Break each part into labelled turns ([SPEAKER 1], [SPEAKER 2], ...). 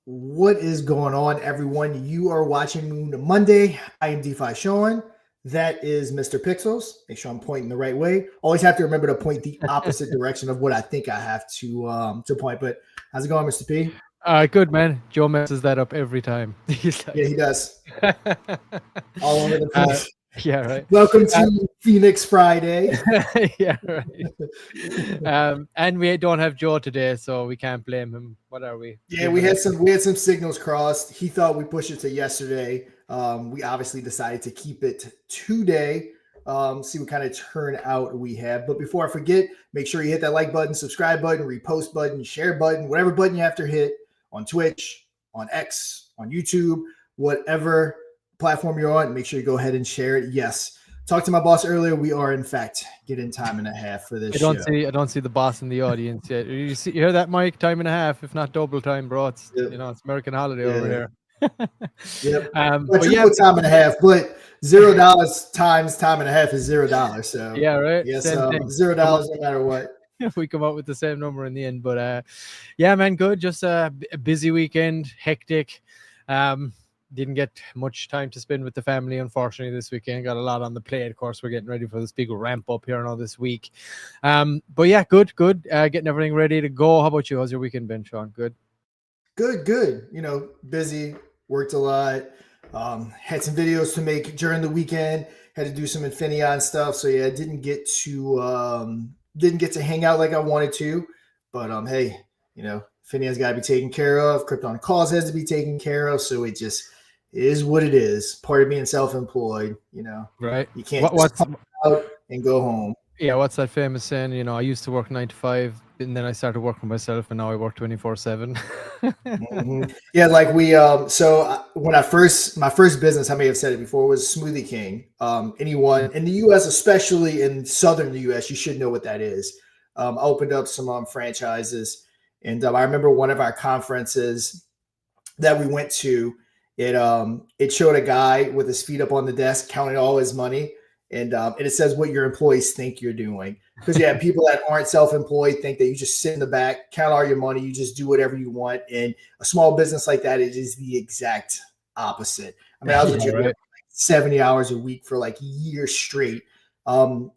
[SPEAKER 1] What is going on, everyone? You are watching Moon Monday. I am DeFi Sean. That is Mr. Pixels. Make sure I'm pointing the right way. Always have to remember to point the opposite direction of what I think I have to point. But how's it going, Mr. P?
[SPEAKER 2] Good man. Joe messes that up every time. He's
[SPEAKER 1] Yeah,
[SPEAKER 2] like,
[SPEAKER 1] he does. All over the
[SPEAKER 2] uh,
[SPEAKER 1] place.
[SPEAKER 2] yeah, right.
[SPEAKER 1] Welcome to Phoenix Friday.
[SPEAKER 2] Yeah, right. And we don't have Joe today, so we can't blame him. What are we?
[SPEAKER 1] Yeah, we had some signals crossed. He thought we pushed it to yesterday. We obviously decided to keep it today. See what kind of turnout we have. But before I forget, make sure you hit that like button, subscribe button, repost button, share button, whatever button you have to hit on Twitch, on X, on YouTube, whatever platform you're on. Make sure you go ahead and share it. Yes. Talked to my boss earlier. We are, in fact, getting time and a half for this show.
[SPEAKER 2] I don't see the boss in the audience yet. You hear that, Mike? Time and a half, if not double time, bro. It's it's American holiday over here.
[SPEAKER 1] Yep. But yeah, time and a half, but $0 times time and a half is $0. So
[SPEAKER 2] yeah, right.
[SPEAKER 1] Yes, $0 no matter what.
[SPEAKER 2] We come out with the same number in the end. But yeah, man, good. Just a busy weekend, hectic. Didn't get much time to spend with the family, unfortunately, this weekend. Got a lot on the plate. Of course, we're getting ready for this big ramp up here now this week. But yeah, good. Getting everything ready to go. How about you? How's your weekend been, Sean? Good.
[SPEAKER 1] Good. Busy, worked a lot. Had some videos to make during the weekend. Had to do some Infinaeon stuff. So yeah, didn't get to hang out like I wanted to. But hey, Infinaeon's got to be taken care of. Krypton calls has to be taken care of. So it just is what it is. Part of being self-employed.
[SPEAKER 2] Right.
[SPEAKER 1] You can't just come out and go home.
[SPEAKER 2] Yeah, what's that famous saying? I used to work 9 to 5, and then I started working for myself, and now I work 24/7.
[SPEAKER 1] Mm-hmm. Yeah, like we. So when my first business, I may have said it before, was Smoothie King. Anyone in the U.S., especially in southern U.S., you should know what that is. I opened up some franchises, and I remember one of our conferences that we went to. It showed a guy with his feet up on the desk counting all his money. And it says what your employees think you're doing. Because you have people that aren't self-employed think that you just sit in the back, count all your money, you just do whatever you want. And a small business like that, it is the exact opposite. I mean, I was legit like 70 hours a week for like years straight,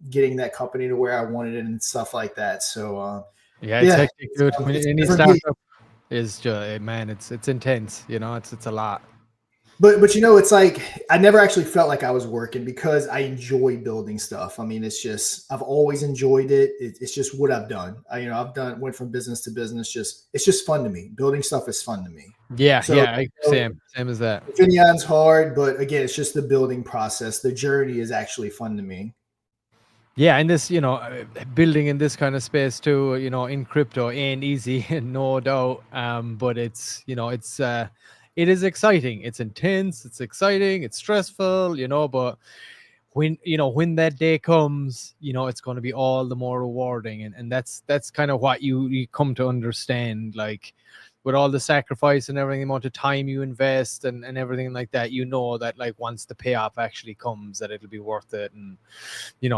[SPEAKER 1] getting that company to where I wanted it and stuff like that. So
[SPEAKER 2] yeah, it's hectic, dude. Any startup is just, man, it's intense. It's a lot.
[SPEAKER 1] But it's like I never actually felt like I was working because I enjoy building stuff. I mean, it's just I've always enjoyed it. It's just what I've done. Went from business to business. It's just fun to me. Building stuff is fun to me.
[SPEAKER 2] Yeah, same as that.
[SPEAKER 1] Infinaeon's hard, but again, it's just the building process. The journey is actually fun to me.
[SPEAKER 2] Yeah, and this, building in this kind of space too, in crypto ain't easy, no doubt. But it's, it is exciting. It's intense. It's exciting. It's stressful, but when that day comes, it's going to be all the more rewarding. And that's kind of what you come to understand, like with all the sacrifice and everything, the amount of time you invest and everything like that, that like once the payoff actually comes, that it'll be worth it. And,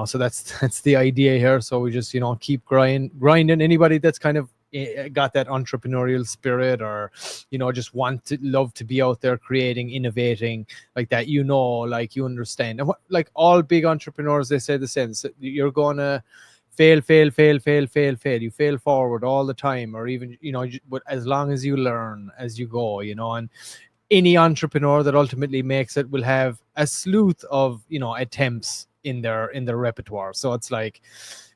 [SPEAKER 2] so that's the idea here. So we just, keep grinding. Anybody that's kind of got that entrepreneurial spirit or just love to be out there creating, innovating like that, like you understand. And like all big entrepreneurs, they say the same. So you're gonna fail, you fail forward all the time, or even but as long as you learn as you go, and any entrepreneur that ultimately makes it will have a slew of attempts in their repertoire. So it's like,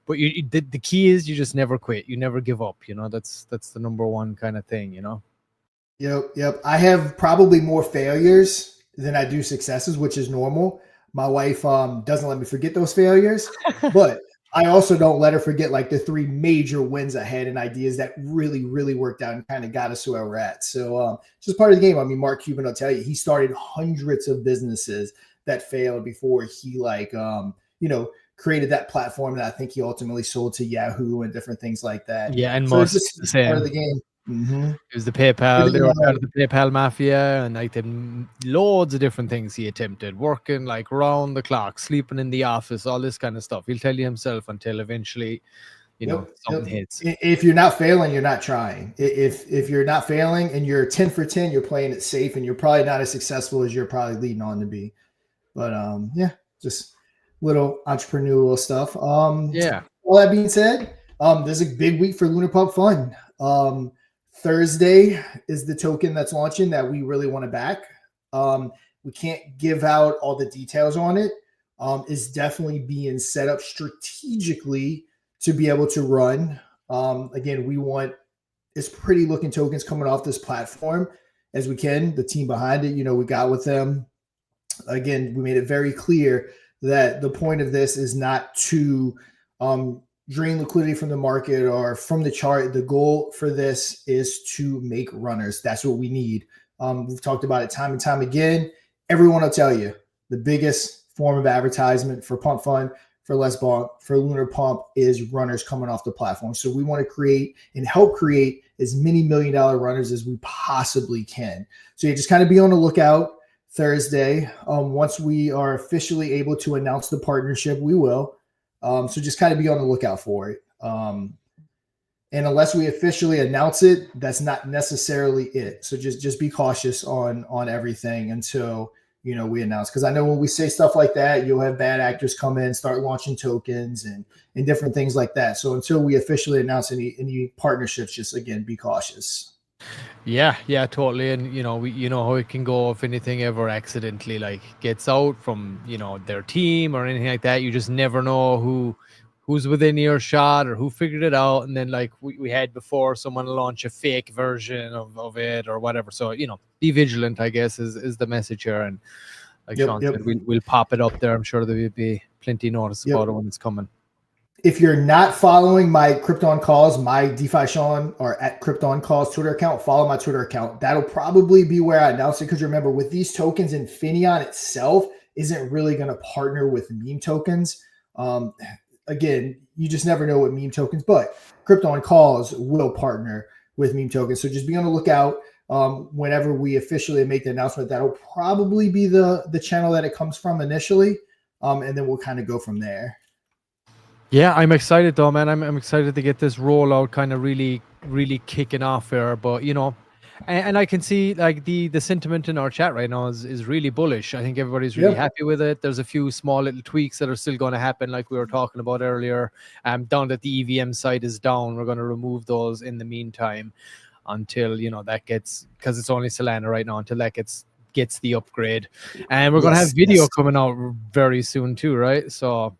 [SPEAKER 2] but the key is you just never quit. You never give up. That's the number one kind of thing.
[SPEAKER 1] Yep. I have probably more failures than I do successes, which is normal. My wife doesn't let me forget those failures, but I also don't let her forget like the 3 major wins I had and ideas that really, really worked out and kind of got us to where we're at. So it's just part of the game. I mean, Mark Cuban will tell you, he started hundreds of businesses that failed before he created that platform that I think he ultimately sold to Yahoo and different things like that.
[SPEAKER 2] Yeah, and
[SPEAKER 1] so
[SPEAKER 2] most
[SPEAKER 1] it's just part of the game.
[SPEAKER 2] Mm-hmm. It was the PayPal. They were part of the PayPal mafia, and like loads of different things he attempted, working like round the clock, sleeping in the office, all this kind of stuff. He'll tell you himself until eventually something hits.
[SPEAKER 1] If you're not failing, you're not trying. If you're not failing and you're 10 for 10, you're playing it safe, and you're probably not as successful as you're probably leading on to be. But yeah, just little entrepreneurial stuff.
[SPEAKER 2] Yeah.
[SPEAKER 1] All that being said, there's a big week for LunarPumpFun. Thursday is the token that's launching that we really want to back. We can't give out all the details on it. It's definitely being set up strategically to be able to run. Again, we want as pretty looking tokens coming off this platform as we can. The team behind it, we got with them. Again, we made it very clear that the point of this is not to drain liquidity from the market or from the chart. The goal for this is to make runners. That's what we need. We've talked about it time and time again. Everyone will tell you the biggest form of advertisement for Pump Fund, for Les Bonk, for Lunar Pump is runners coming off the platform. So we want to create and help create as many $1 million runners as we possibly can. So you just kind of be on the lookout Thursday. Once we are officially able to announce the partnership, we will. So just kind of be on the lookout for it. And unless we officially announce it, that's not necessarily it. So just be cautious on everything until we announce. Because I know when we say stuff like that, you'll have bad actors come in, start launching tokens and different things like that. So until we officially announce any partnerships, just again be cautious.
[SPEAKER 2] Yeah, totally. And we how it can go if anything ever accidentally gets out from their team or anything like that. You just never know who's within earshot or who figured it out. And then we had before, someone launch a fake version of it or whatever. So be vigilant, I guess, is the message here. And Sean said, we'll pop it up there. I'm sure there will be plenty notice about it when it's coming.
[SPEAKER 1] If you're not following my Krypton Calls, my DeFi Sean or at Krypton Calls Twitter account, follow my Twitter account. That'll probably be where I announce it. Because remember, with these tokens, Infinaeon itself isn't really going to partner with meme tokens. Again, you just never know with meme tokens, but Krypton Calls will partner with meme tokens. So just be on the lookout. Whenever we officially make the announcement, that'll probably be the channel that it comes from initially. And then we'll kind of go from there.
[SPEAKER 2] Yeah, I'm excited though, man. I'm excited to get this rollout kind of really kicking off here. But and I can see the sentiment in our chat right now is really bullish. I think everybody's really happy with it. There's a few small little tweaks that are still going to happen, like we were talking about earlier. Down that the EVM side is down. We're going to remove those in the meantime until that gets, because it's only Solana right now, until that gets the upgrade. And we're going to have video coming out very soon too, right? So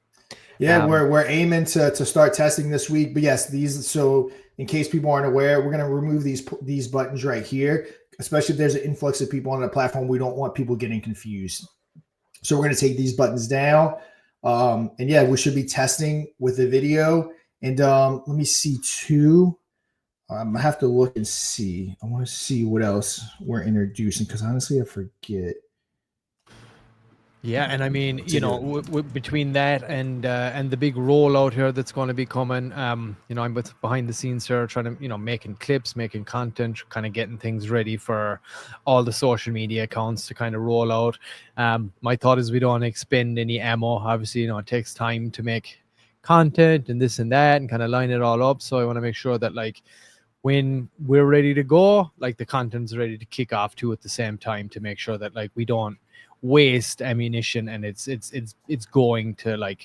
[SPEAKER 1] yeah, we're aiming to start testing this week. But yes, so in case people aren't aware, we're going to remove these buttons right here, especially if there's an influx of people on the platform. We don't want people getting confused. So we're going to take these buttons down. And yeah, we should be testing with the video. And let me see too. I'm going to have to look and see. I want to see what else we're introducing, because honestly, I forget.
[SPEAKER 2] Yeah, and I mean, between that and the big rollout here that's going to be coming, I'm behind the scenes here trying to, making clips, making content, kind of getting things ready for all the social media accounts to kind of roll out. My thought is we don't expend any ammo. Obviously, it takes time to make content and this and that and kind of line it all up. So I want to make sure that when we're ready to go, the content's ready to kick off too at the same time, to make sure that we don't waste ammunition and it's going to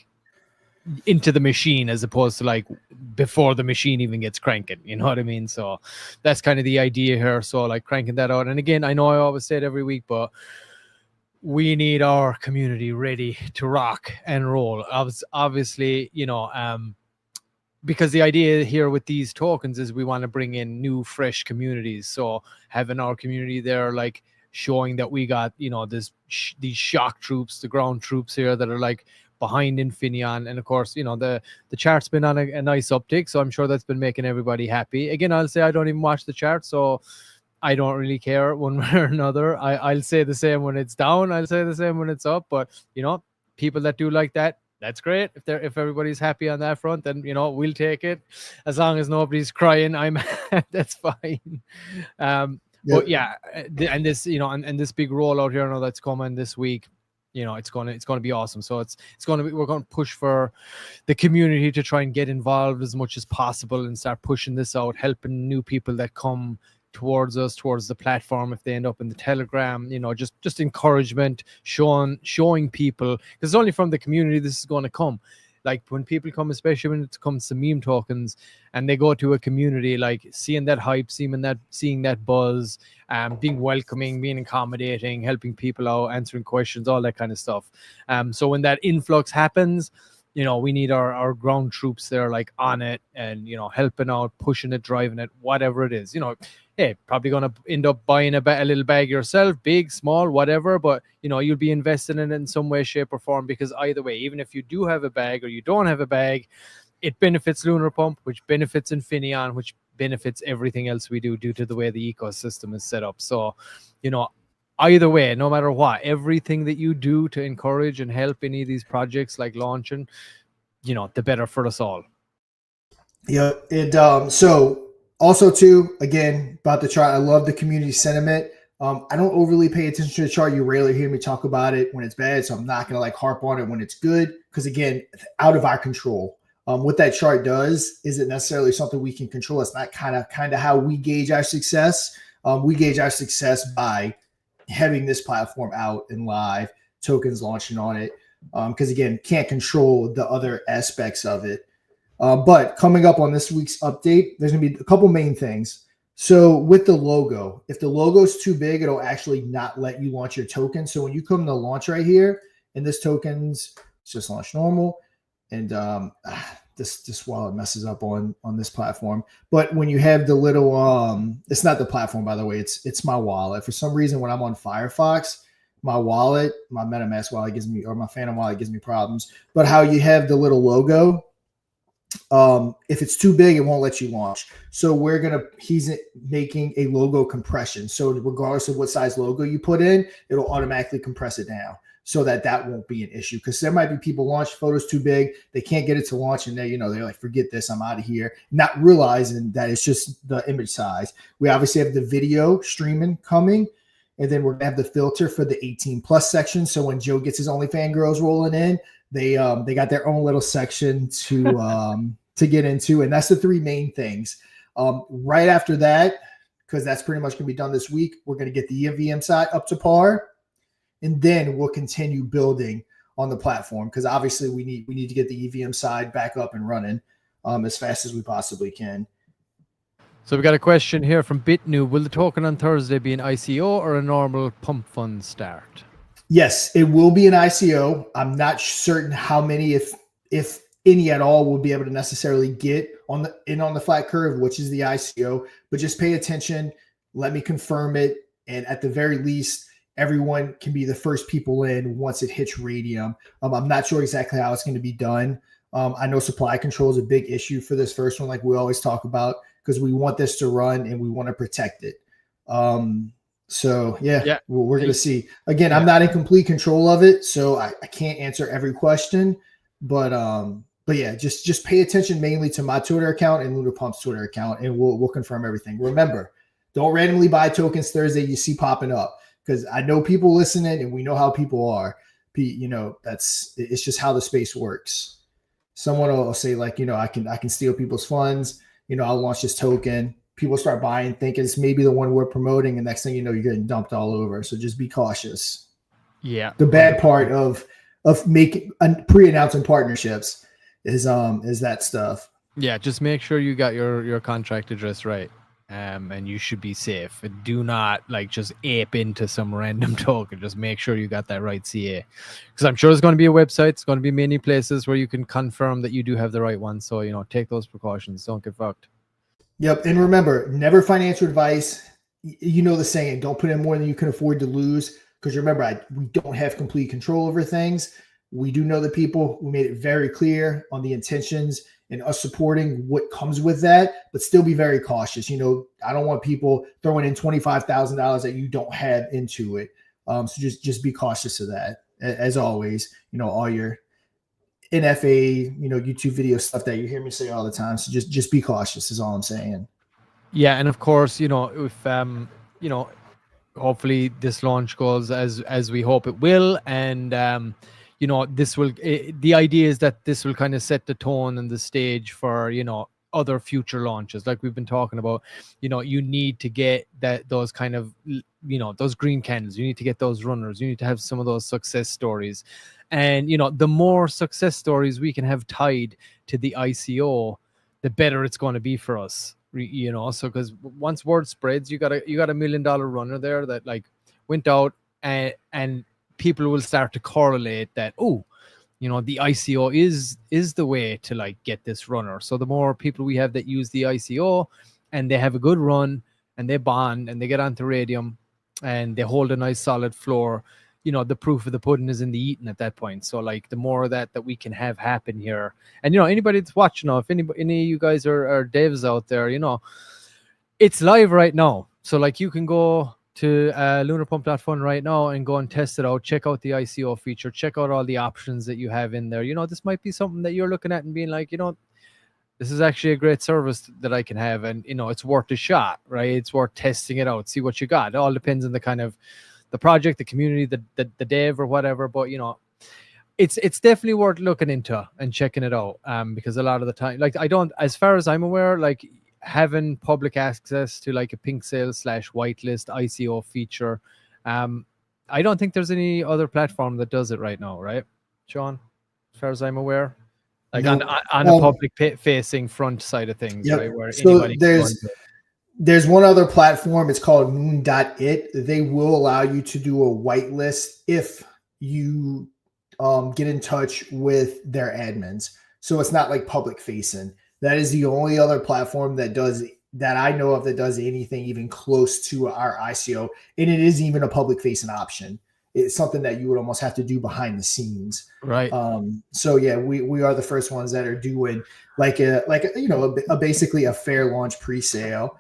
[SPEAKER 2] into the machine, as opposed to before the machine even gets cranking, you know what I mean? So that's kind of the idea here. So cranking that out. And again, I know I always say it every week, but we need our community ready to rock and roll. Obviously, because the idea here with these tokens is we want to bring in new, fresh communities. So having our community there, showing that we got these shock troops, the ground troops here that are behind Infinaeon. And of course, the chart's been on a nice uptick, so I'm sure that's been making everybody happy. Again, I'll say I don't even watch the chart, so I don't really care one way or another. I'll say the same when it's down, I'll say the same when it's up. But people that do like that, that's great. If everybody's happy on that front, then we'll take it. As long as nobody's crying, that's fine. But yeah, and this and this big rollout here, I know that's coming this week. it's going to be awesome. So we're going to push for the community to try and get involved as much as possible and start pushing this out, helping new people that come towards us, towards the platform. If they end up in the Telegram, just encouragement, showing people, because it's only from the community this is going to come. Like when people come, especially when it comes to meme tokens, and they go to a community, like seeing that hype, seeing that buzz, being welcoming, being accommodating, helping people out, answering questions, all that kind of stuff. So when that influx happens, we need our ground troops there, like on it, and helping out, pushing it, driving it, whatever it is. Hey, probably gonna end up buying a little bag yourself, big, small, whatever, but you'll be investing in it in some way, shape, or form, because either way, even if you do have a bag or you don't have a bag, it benefits Lunar Pump, which benefits Infinaeon, which benefits everything else we do due to the way the ecosystem is set up. So, either way, no matter what, everything that you do to encourage and help any of these projects like launching, the better for us all.
[SPEAKER 1] Yeah. So also too, again, about the chart, I love the community sentiment. I don't overly pay attention to the chart. You rarely hear me talk about it when it's bad, so I'm not going to like harp on it when it's good, because again, out of our control. What that chart does isn't necessarily something we can control. It's not kind of how we gauge our success. We gauge our success by having this platform out and live, tokens launching on it, because again, can't control the other aspects of it. But coming up on this week's update, there's going to be a couple main things. So with the logo, if the logo is too big, it'll actually not let you launch your token. So when you come to launch right here, and this token's just launch normal, and this wallet messes up on this platform. But when you have the little, it's not the platform, by the way, it's my wallet. For some reason, when I'm on Firefox, my wallet, my MetaMask wallet gives me, or my Phantom wallet gives me problems. But how you have the little logo, if it's too big, it won't let you launch. So he's making a logo compression. So regardless of what size logo you put in, it'll automatically compress it down, so that won't be an issue. Because there might be people launch photos too big, they can't get it to launch, and they're like, forget this, I'm out of here, not realizing that it's just the image size. We obviously have the video streaming coming, and then we're gonna have the filter for the 18+ section. So when Joe gets his OnlyFans girls rolling in, they got their own little section to get into, and that's the three main things. Right after that, because that's pretty much gonna be done this week, we're gonna get the EVM side up to par, and then we'll continue building on the platform, because obviously we need to get the EVM side back up and running as fast as we possibly can.
[SPEAKER 2] So we got a question here from BitNew. Will the token on Thursday be an ICO or a normal pump fund start?
[SPEAKER 1] Yes, it will be an ICO. I'm not certain how many, if any at all, will be able to necessarily get on the flat curve, which is the ICO. But just pay attention. Let me confirm it, and at the very least, everyone can be the first people in once it hits Radium. I'm not sure exactly how it's going to be done. I know supply control is a big issue for this first one, like we always talk about, because we want this to run and we want to protect it. So yeah. We're going to see. Again, I'm not in complete control of it, so I can't answer every question. But yeah, just pay attention mainly to my Twitter account and LunarPump's Twitter account, and we'll confirm everything. Remember, don't randomly buy tokens Thursday you see popping up, because I know people listening, and we know how people are. It's just how the space works. Someone will say like, I can steal people's funds. I'll launch this token. People start buying, thinking it's maybe the one we're promoting, and next thing you know, you're getting dumped all over. So just be cautious.
[SPEAKER 2] Yeah.
[SPEAKER 1] The bad part of making pre-announcing partnerships is that stuff.
[SPEAKER 2] Yeah, just make sure you got your contract address right. And you should be safe. Do not just ape into some random token. Just make sure you got that right CA, because I'm sure there's going to be a website. It's going to be many places where you can confirm that you do have the right one. So take those precautions. Don't get fucked.
[SPEAKER 1] Yep, and remember, never financial advice. You know the saying: don't put in more than you can afford to lose. Because remember, we don't have complete control over things. We do know the people. We made it very clear on the intentions and us supporting what comes with that, but still be very cautious. I don't want people throwing in $25,000 that you don't have into it. So just be cautious of that. As always, all your NFA, YouTube video stuff that you hear me say all the time. So just be cautious is all I'm saying.
[SPEAKER 2] Yeah, and of course, if hopefully this launch goes as we hope it will, and this will the idea is that this will kind of set the tone and the stage for other future launches, like we've been talking about. You need to get those kind of those green candles, you need to get those runners, you need to have some of those success stories, and the more success stories we can have tied to the ICO, the better it's going to be for us. So because once word spreads, you got a $1 million runner there that like went out, and people will start to correlate that, oh, the ICO is the way to like get this runner. So the more people we have that use the ICO and they have a good run and they bond and they get onto Radium and they hold a nice solid floor, the proof of the pudding is in the eating at that point. So like the more of that we can have happen here, and anybody that's watching, if any of you guys are devs out there, it's live right now. So like you can go to LunarPump.fun right now and go and test it out, check out the ICO feature, check out all the options that you have in there. This might be something that you're looking at and being like, this is actually a great service that I can have, and it's worth a shot, right? It's worth testing it out, see what you got. It all depends on the kind of the project, the community, the dev or whatever, but it's definitely worth looking into and checking it out, because a lot of the time, like, as far as I'm aware, like having public access to like a pink sale / whitelist ICO feature, I don't think there's any other platform that does it right now, right, Sean? As far as I'm aware, like
[SPEAKER 1] Nope.
[SPEAKER 2] on a public facing front side of things,
[SPEAKER 1] Yep.
[SPEAKER 2] right, where
[SPEAKER 1] So
[SPEAKER 2] anybody can go into it.
[SPEAKER 1] there's one other platform. It's called Moon.it. They will allow you to do a whitelist if you get in touch with their admins. So it's not like public facing. That is the only other platform that I know of that does anything even close to our ICO, and it isn't even a public facing option. It's something that you would almost have to do behind the scenes,
[SPEAKER 2] right?
[SPEAKER 1] So yeah, we are the first ones that are doing basically a fair launch pre-sale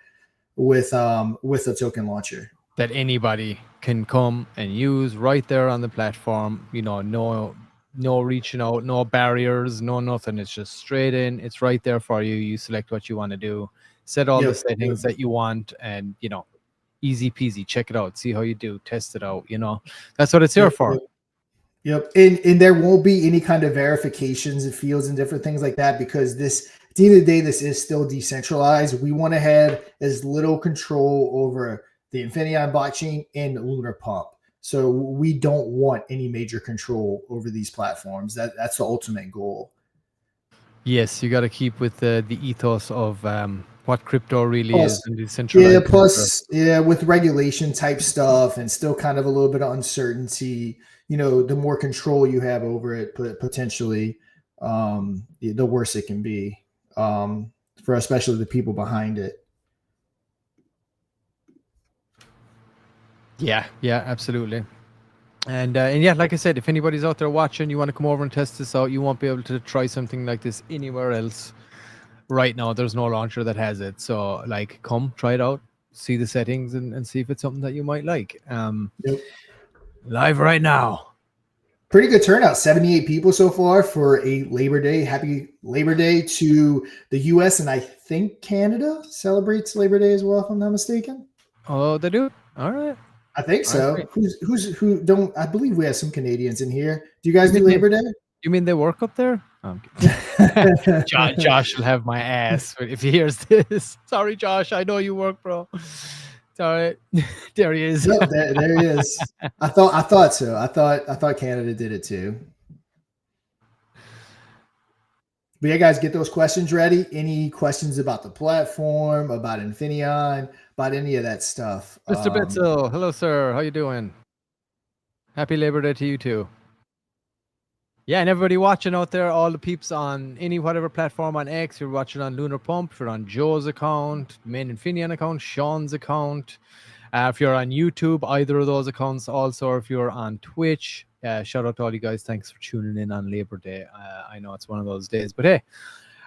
[SPEAKER 1] with a token launcher
[SPEAKER 2] that anybody can come and use right there on the platform. No reaching out, no barriers, no nothing. It's just straight in. It's right there for you. You select what you want to do, set all the settings that you want, and easy peasy. Check it out, see how you do, test it out. That's what it's here for.
[SPEAKER 1] Yep. And there won't be any kind of verifications and fields and different things like that, because at the end of the day, this is still decentralized. We want to have as little control over the Infinaeon blockchain and LunarPump. So we don't want any major control over these platforms. That's the ultimate goal.
[SPEAKER 2] Yes, you got to keep with the ethos of what crypto really is and decentralized.
[SPEAKER 1] Yeah, plus, with regulation type stuff and still kind of a little bit of uncertainty, the more control you have over it, potentially, the worse it can be, for especially the people behind it.
[SPEAKER 2] Yeah, absolutely. And yeah, like I said, if anybody's out there watching, you want to come over and test this out, you won't be able to try something like this anywhere else. Right now, there's no launcher that has it. So, like, come try it out, see the settings, and see if it's something that you might like. Live right now.
[SPEAKER 1] Pretty good turnout, 78 people so far for a Labor Day. Happy Labor Day to the U.S. and I think Canada celebrates Labor Day as well, if I'm not mistaken.
[SPEAKER 2] Oh, they do? All right.
[SPEAKER 1] I think so. Who don't? I believe we have some Canadians in here. Do you guys do Labor Day?
[SPEAKER 2] You mean they work up there? Josh will have my ass if he hears this. Sorry, Josh. I know you work, bro. Sorry. There he is.
[SPEAKER 1] No, there he is. I thought so. I thought Canada did it too. But yeah, guys, get those questions ready. Any questions about the platform, about Infinaeon, about any of that stuff?
[SPEAKER 2] Mr. Betzel, hello, sir. How you doing? Happy Labor Day to you too. Yeah, and everybody watching out there, all the peeps on any whatever platform on X, you're watching on LunarPump, if you're on Joe's account, main Infinion account, Sean's account. If you're on YouTube, either of those accounts. Also, if you're on Twitch, shout out to all you guys. Thanks for tuning in on Labor Day. I know it's one of those days, but hey,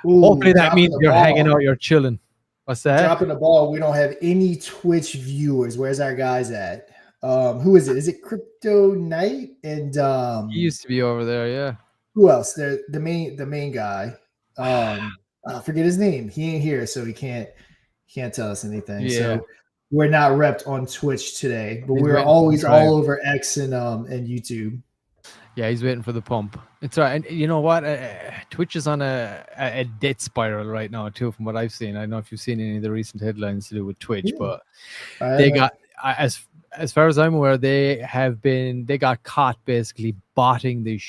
[SPEAKER 2] hopefully that means you're hanging out, you're chilling. What's that?
[SPEAKER 1] Dropping the ball. We don't have any Twitch viewers. Where's our guys at? Who is it? Is it Crypto Knight? And
[SPEAKER 2] he used to be over there, yeah.
[SPEAKER 1] Who else? The main guy. I forget his name. He ain't here, so he can't tell us anything.
[SPEAKER 2] Yeah.
[SPEAKER 1] So we're not repped on Twitch today, but
[SPEAKER 2] He's
[SPEAKER 1] we're
[SPEAKER 2] waiting for the
[SPEAKER 1] always
[SPEAKER 2] drive.
[SPEAKER 1] all over X and YouTube.
[SPEAKER 2] Yeah, he's waiting for the pump. It's all right. And you know what? Twitch is on a death spiral right now, too, from what I've seen. I don't know if you've seen any of the recent headlines to do with Twitch,
[SPEAKER 1] Yeah.
[SPEAKER 2] but
[SPEAKER 1] I
[SPEAKER 2] got, as far as I'm aware, they got caught basically botting the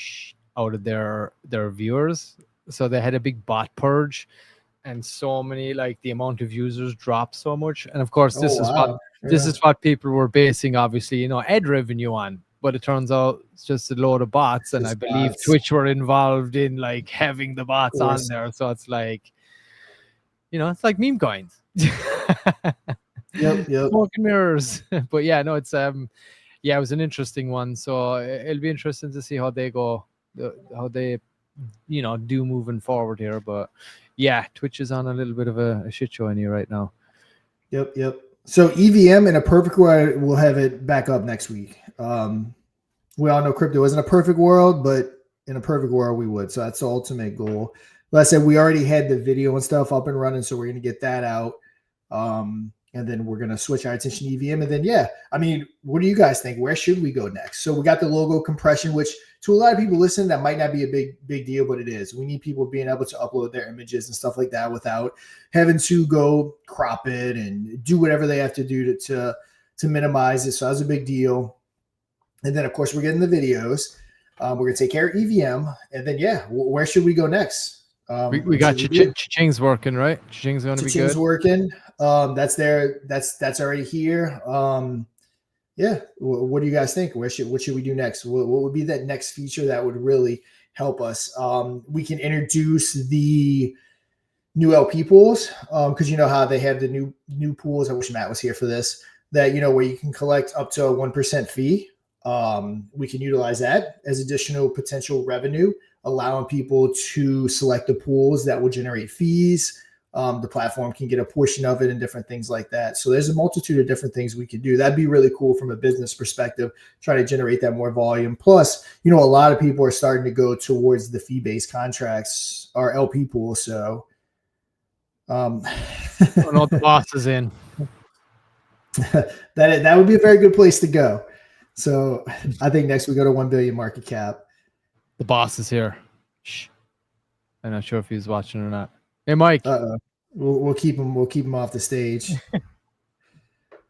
[SPEAKER 2] out of their viewers. So they had a big bot purge, and so many, like, the amount of users dropped so much. And of course, this is what people were basing, obviously, ad revenue on. But it turns out it's just a load of bots, and I believe
[SPEAKER 1] bots.
[SPEAKER 2] Twitch were involved in, like, having the bots on
[SPEAKER 1] course.
[SPEAKER 2] there. So it's like, it's like meme coins.
[SPEAKER 1] Yep.
[SPEAKER 2] Smoke and mirrors. But yeah, no, it's it was an interesting one. So it'll be interesting to see how they go, how they do moving forward here. But yeah, Twitch is on a little bit of a shit show in here right now.
[SPEAKER 1] Yep. So EVM in a perfect world, we'll have it back up next week. We all know crypto isn't a perfect world, but in a perfect world, we would. So that's the ultimate goal. Like I said, we already had the video and stuff up and running, so we're going to get that out. And then we're going to switch our attention to EVM. And then, yeah, I mean, what do you guys think? Where should we go next? So we got the logo compression, which to a lot of people listening, that might not be a big deal, but it is. We need people being able to upload their images and stuff like that without having to go crop it and do whatever they have to do to minimize it. So that's a big deal. And then, of course, we're getting the videos. We're going to take care of EVM. And then, yeah, where should we go next?
[SPEAKER 2] We got Cha-Ching's working, right? Cha-Ching's going to be good.
[SPEAKER 1] Cha-Ching's working. That's there. That's already here. Yeah. What do you guys think? What should we do next? What would be that next feature that would really help us? We can introduce the new LP pools, because you know how they have the new pools. I wish Matt was here for this. That where you can collect up to a 1% fee. We can utilize that as additional potential revenue, allowing people to select the pools that will generate fees. The platform can get a portion of it and different things like that. So there's a multitude of different things we could do. That'd be really cool from a business perspective, try to generate that more volume. Plus, a lot of people are starting to go towards the fee-based contracts or LP pool. So
[SPEAKER 2] the boss is in.
[SPEAKER 1] that would be a very good place to go. So I think next we go to 1 billion market cap.
[SPEAKER 2] The boss is here. Shh. I'm not sure if he's watching or not. Hey, Mike.
[SPEAKER 1] We'll keep him. We'll keep him off the stage.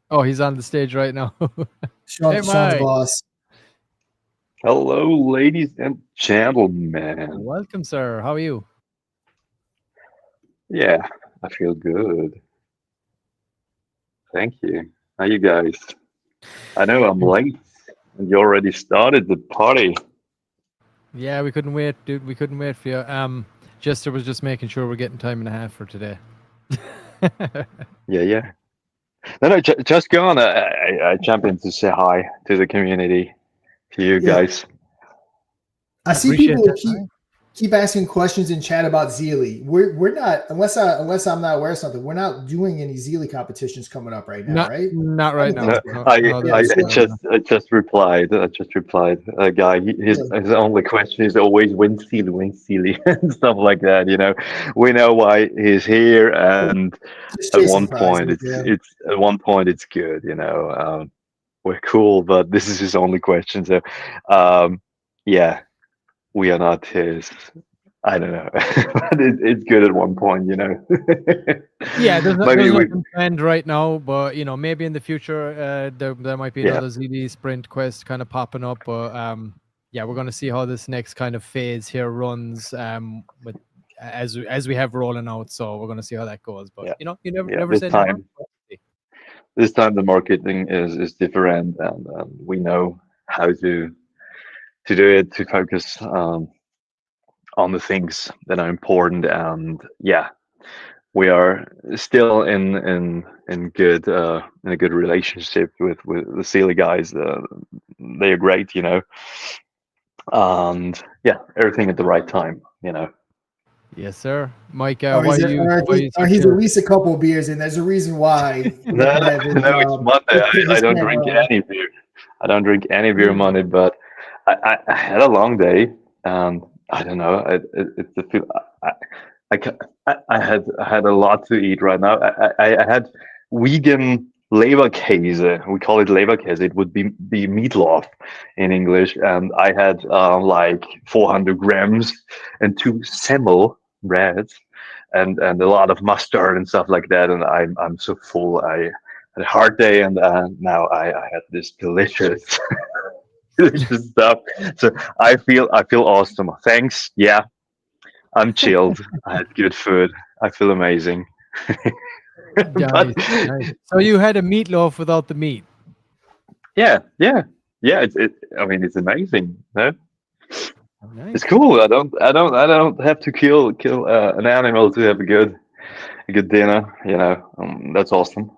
[SPEAKER 2] Oh, he's on the stage right now.
[SPEAKER 1] Sean's boss.
[SPEAKER 3] Hello, ladies and gentlemen.
[SPEAKER 2] Welcome, sir. How are you?
[SPEAKER 3] Yeah, I feel good. Thank you. How you guys? I know I'm late, and you already started the party. Yeah,
[SPEAKER 2] we couldn't wait, dude. We couldn't wait for you. Jester was just making sure we're getting time and a half for today.
[SPEAKER 3] Yeah. No, just go on. I jump in to say hi to the community, to you guys.
[SPEAKER 1] I see people keep asking questions in chat about Zeely. We're not, unless I'm not aware of something, we're not doing any Zeely competitions coming up right now, right?
[SPEAKER 2] Not right now.
[SPEAKER 3] I just replied. Guy, his only question is always win Zeely and stuff like that. We know why he's here, and at one point it's good. We're cool, but this is his only question. So, yeah. We are not his. I don't know, but it's good at one point,
[SPEAKER 2] Yeah, there's nothing planned right now, but maybe in the future there might be another ZD Sprint quest kind of popping up. But yeah, we're going to see how this next kind of phase here runs with as we have rolling out. So we're going to see how that goes. But you never say never.
[SPEAKER 3] This time the marketing is different, and we know how to do it, to focus on the things that are important. And yeah, we are still in a good relationship with the Sealy guys. They are great, and yeah, everything at the right time,
[SPEAKER 2] Yes, sir. Mike,
[SPEAKER 1] he's at least a couple of beers, and there's a reason why.
[SPEAKER 3] No, it's Monday. I don't drink any beer. I don't drink any beer Monday, but I had a long day, and I don't know. I had a lot to eat right now. I had vegan Leberkäse. We call it Leberkäse. It would be meatloaf in English. And I had like 400 grams and 2 semmel breads and a lot of mustard and stuff like that. And I'm so full. I had a hard day, and now I had this delicious delicious stuff. So I feel awesome. Thanks. Yeah, I'm chilled. I had good food. I feel amazing.
[SPEAKER 2] Nice,
[SPEAKER 3] But
[SPEAKER 2] nice. So you had a meatloaf without the meat.
[SPEAKER 3] yeah, I mean, it's amazing. No?
[SPEAKER 2] Nice.
[SPEAKER 3] It's cool. I don't have to kill an animal to have a good dinner. You know, that's awesome.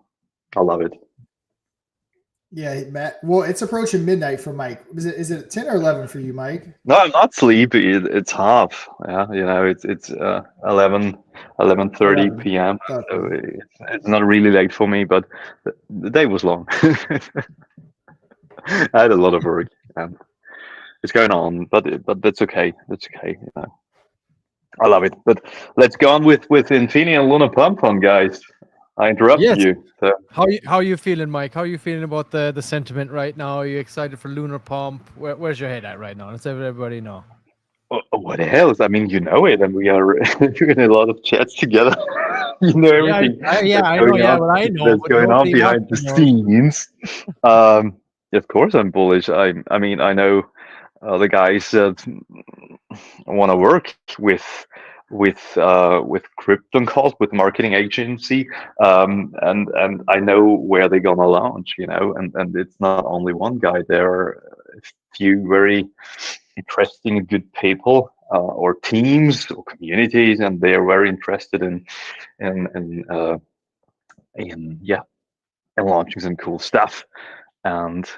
[SPEAKER 3] I love it.
[SPEAKER 1] Yeah, Matt. Well, it's approaching midnight for Mike. Is it 10 or 11 for you, Mike?
[SPEAKER 3] No, I'm not sleepy. It's half. Yeah, you know, it's 11:30
[SPEAKER 1] 11.
[SPEAKER 3] p.m.
[SPEAKER 1] Okay.
[SPEAKER 3] So it's not really late for me, but the day was long. I had a lot of work, and it's going on, but that's okay. That's okay. You know, I love it. But let's go on with Infinian LunarPumpFun, guys. I interrupted
[SPEAKER 2] Yes.
[SPEAKER 3] you. So.
[SPEAKER 2] How you feeling, Mike? How are you feeling about the sentiment right now? Are you excited for Lunar Pump? Where's your head at right now? Let's let everybody know.
[SPEAKER 3] What else? I mean, you know it, and we are doing a lot of chats together. You know everything.
[SPEAKER 2] I know. Yeah, but I know.
[SPEAKER 3] That's
[SPEAKER 2] But
[SPEAKER 3] going on
[SPEAKER 2] nobody
[SPEAKER 3] behind the
[SPEAKER 2] actually knows.
[SPEAKER 3] scenes. Of course, I'm bullish. I mean, I know the guys that want to work with Krypton calls with marketing agency, and I know where they're gonna launch. You know, and it's not only one guy. There are a few very interesting, good people or teams or communities, and they are very interested in in, uh, in yeah, and launching some cool stuff. And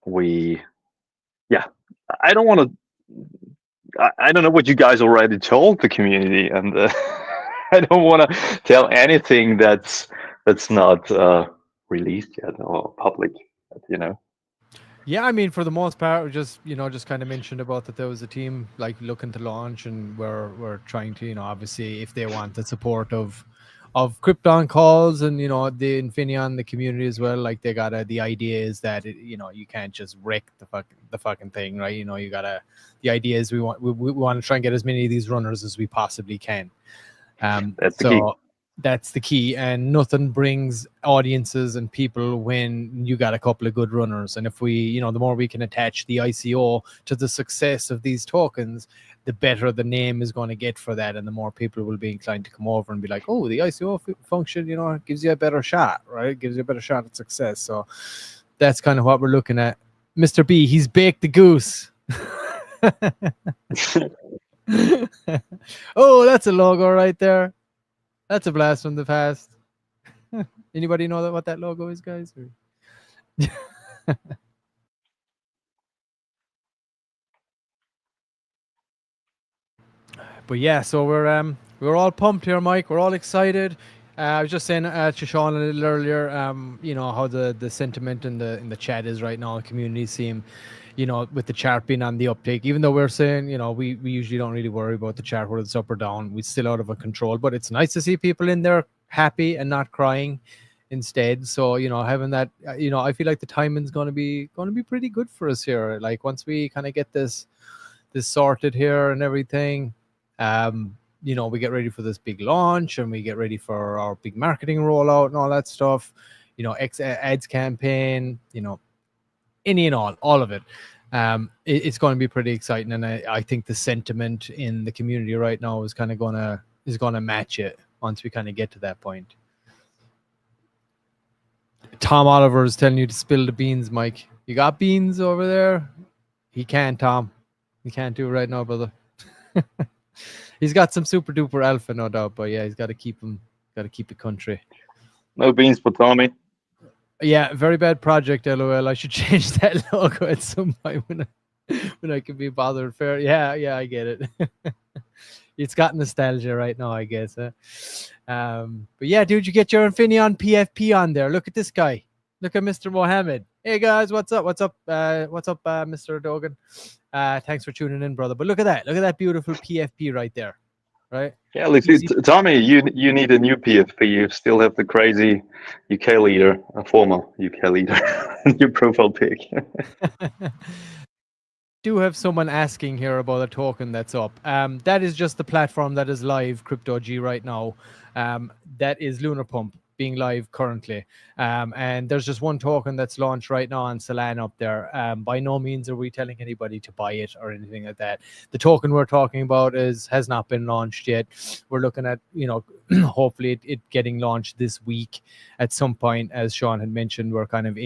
[SPEAKER 3] we, yeah, I don't want to. I don't know what you guys already told the community, and I don't want to tell anything that's not released yet or public. You know.
[SPEAKER 2] Yeah, I mean, for the most part, we just kind of mentioned about that there was a team like looking to launch, and we're trying to, obviously, if they want the support of Krypton calls and the Infinion, the community as well. Like they gotta. The idea is that you can't just wreck the fucking thing, right? You gotta. The idea is we want to try and get as many of these runners as we possibly can.
[SPEAKER 3] That's the key.
[SPEAKER 2] So that's the key, and nothing brings audiences and people when you got a couple of good runners. And if we, the more we can attach the ICO to the success of these tokens, the better the name is going to get for that, and the more people will be inclined to come over and be like, oh, the ICO function, gives you a better shot, right? It gives you a better shot at success. So that's kind of what we're looking at. Mr. B, he's baked the goose. Oh, that's a logo right there. That's a blast from the past. Anybody know what that logo is, guys? But yeah, so we're all pumped here, Mike. We're all excited. I was just saying to Sean a little earlier, how the sentiment in the chat is right now. The community seem, with the chart being on the uptake, even though we're saying, we usually don't really worry about the chart, whether it's up or down. We're still out of control, but it's nice to see people in there happy and not crying instead. So, having that, I feel like the timing's going to be pretty good for us here. Like once we kind of get this sorted here and everything, we get ready for this big launch and we get ready for our big marketing rollout and all that stuff, ads campaign, any and all of it. It's going to be pretty exciting, and I think the sentiment in the community right now is kind of gonna match it once we kind of get to that point. Tom Oliver is telling you to spill the beans, Mike. You got beans over there? He can't, Tom. He can't do it right now, brother. He's got some super duper alpha, no doubt, but yeah, he's got to keep it country.
[SPEAKER 3] No beans for Tommy.
[SPEAKER 2] Yeah, very bad project, LOL. I should change that logo at some point when I can be bothered. Fair, yeah, I get it. It's got nostalgia right now, I guess. But yeah, dude, you get your Infinion PFP on there. Look at this guy. Look at Mr. Mohammed. Hey guys, what's up? Mr. Dogan? Thanks for tuning in, brother. But look at that. Look at that beautiful PFP right there. right?
[SPEAKER 3] Yeah, look, Tommy, you need a new PFP. You still have the crazy UK leader, a former UK leader, new profile pic.
[SPEAKER 2] Do have someone asking here about a token that's up. That is just the platform that is live, Crypto G, right now. That is LunarPump being live currently. And there's just one token that's launched right now on Solana up there. By no means are we telling anybody to buy it or anything like that. The token we're talking about has not been launched yet. We're looking at, hopefully it getting launched this week at some point. As Sean had mentioned, we're kind of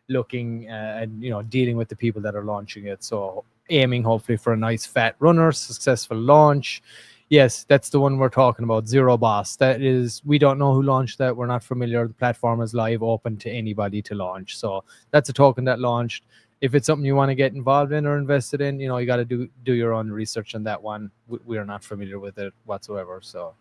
[SPEAKER 2] looking and dealing with the people that are launching it, so aiming hopefully for a nice fat runner, successful launch. Yes, that's the one we're talking about, Zero Boss. That is, we don't know who launched that. We're not familiar. The platform is live, open to anybody to launch. So that's a token that launched. If it's something you want to get involved in or invested in, you got to do your own research on that one. We are not familiar with it whatsoever. So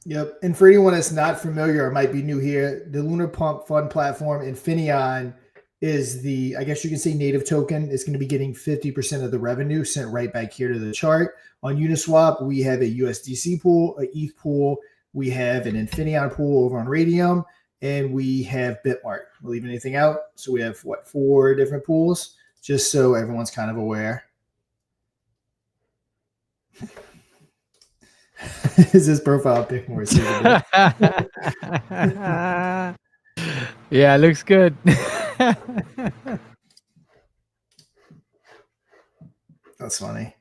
[SPEAKER 1] yep. And for anyone that's not familiar or might be new here, the LunarPumpFun platform, Infinaeon, is the, I guess you can say, native token. It's going to be getting 50% of the revenue sent right back here to the chart. On Uniswap, we have a USDC pool, a ETH pool. We have an Infinaeon pool over on Radium, and we have Bitmart. We'll leave anything out. So we have, 4 different pools, just so everyone's kind of aware. Is this profile pic more suitable?
[SPEAKER 2] Yeah, it looks good.
[SPEAKER 1] That's funny.